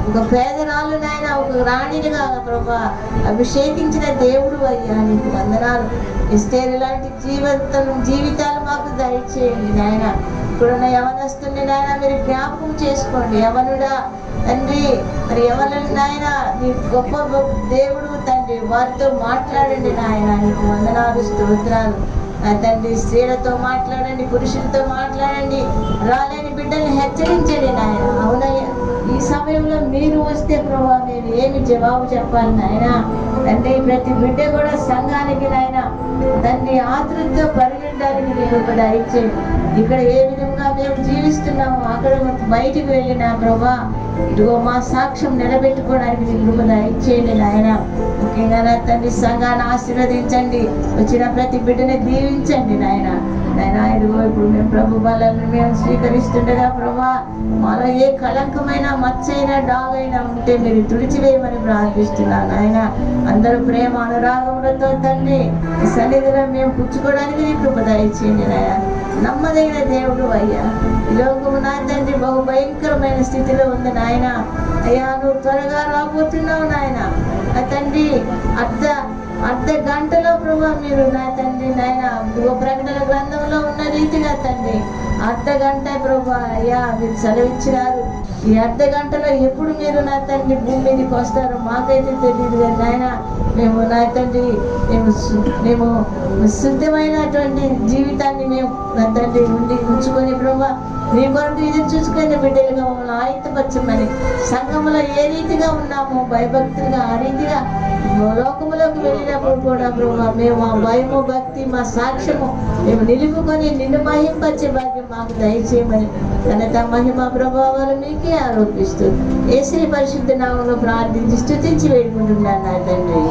ఒక పేదరాలు నాయన ఒక రాణినిగా ప్రభా అభిషేకించిన దేవుడు అయ్యా, నీకు వందనాలు. ఇస్తేరు లాంటి జీవితాలు మాకు దయచేయండి నాయన. ఇప్పుడున్న యవనస్తుని నాయన మీరు జ్ఞాపకం చేసుకోండి. యవనుడా తండ్రి, మరి ఎవరిని నాయన నీ గొప్ప దేవుడు తండ్రి, వారితో మాట్లాడండి నాయన. నీకు వందనాలు, స్తోత్రాలు నా తండ్రి. స్త్రీలతో మాట్లాడండి, పురుషులతో మాట్లాడండి, రాలేని బిడ్డల్ని హెచ్చరించండి నాయన. అవునయ్యా, ఈ సమయంలో మీరు వస్తే ప్రభా మేము ఏమి జవాబు చెప్పాలి నాయన. తండ్రి ప్రతి బిడ్డ కూడా సంఘానికి నాయన తండ్రి ఆతృతతో పరిగెట్టడానికి మీరు ఒక దయచేయండి. ఇక్కడ ఏ విధంగా మేము జీవిస్తున్నామో అక్కడ బయటికి వెళ్ళిన ప్రభా ఇదిగో మా సాక్ష్యం నిలబెట్టుకోవడానికి మీరు కృప దయచేయండి నాయన. ముఖ్యంగా నా తండ్రి సంఘాన్ని ఆశీర్వదించండి, వచ్చిన ప్రతి బిడ్డని దీవించండి నాయన. ఇదిగో ఇప్పుడు మేము ప్రభు బలాన్ని మేము స్వీకరిస్తుండగా ప్రభా మాలో ఏ కళంకమైన మచ్చైన డాగైనా ఉంటే మీరు తుడిచివేయమని ప్రార్థిస్తున్నాను ఆయన. అందరూ ప్రేమ అనురాగములతో తండ్రి ఈ సన్నిధిలో మేము పుచ్చుకోవడానికి నీ కృప దయచేయండి నాయన. నమ్మదగిన దేవుడు అయ్యా. ఈ లోకము నా తండ్రి బహు భయంకరమైన స్థితిలో ఉంది నాయన. అయ్యా నువ్వు త్వరగా రాబోతున్నావు నాయన. నా తండ్రి అర్ధ గంటలో ప్రభా మీరు నా తండ్రి నాయన ప్రకటన గ్రంథంలో ఉన్న రీతిగా తండ్రి అర్ధ గంట ప్రభా అయ్యా మీరు సెలవిచ్చినారు. ఈ అర్ధ గంటలో ఎప్పుడు మీరు నా తండ్రి భూమి మీదకి వస్తారో మాకైతే తెలియదు కానీ నాయన మేము నా తండ్రి మేము శుద్ధమైనటువంటి జీవితాన్ని మేము నా తండ్రి ఉంచుకొని ప్రభా మీ కొరకు ఇది చూసుకునే బిడ్డలుగా మమ్మల్ని ఆయుధపరచమని సంఘంలో ఏ రీతిగా ఉన్నామో భయభక్తులుగా ఆ రీతిగా లోకములోకి వెళ్ళినప్పుడు కూడా ప్రభా మేము ఆ భయము భక్తి మా సాక్ష్యము మేము నిలుపుకొని నిన్ను మహింపరిచే భాగ్యం మాకు దయచేయమని ఘనత మహిమ ప్రభావాలు మీకే ఆరోపిస్తూ యేసు పరిశుద్ధ నామములో ప్రార్థించి స్తుతించి వేడుకుంటున్నాను నా తండ్రి.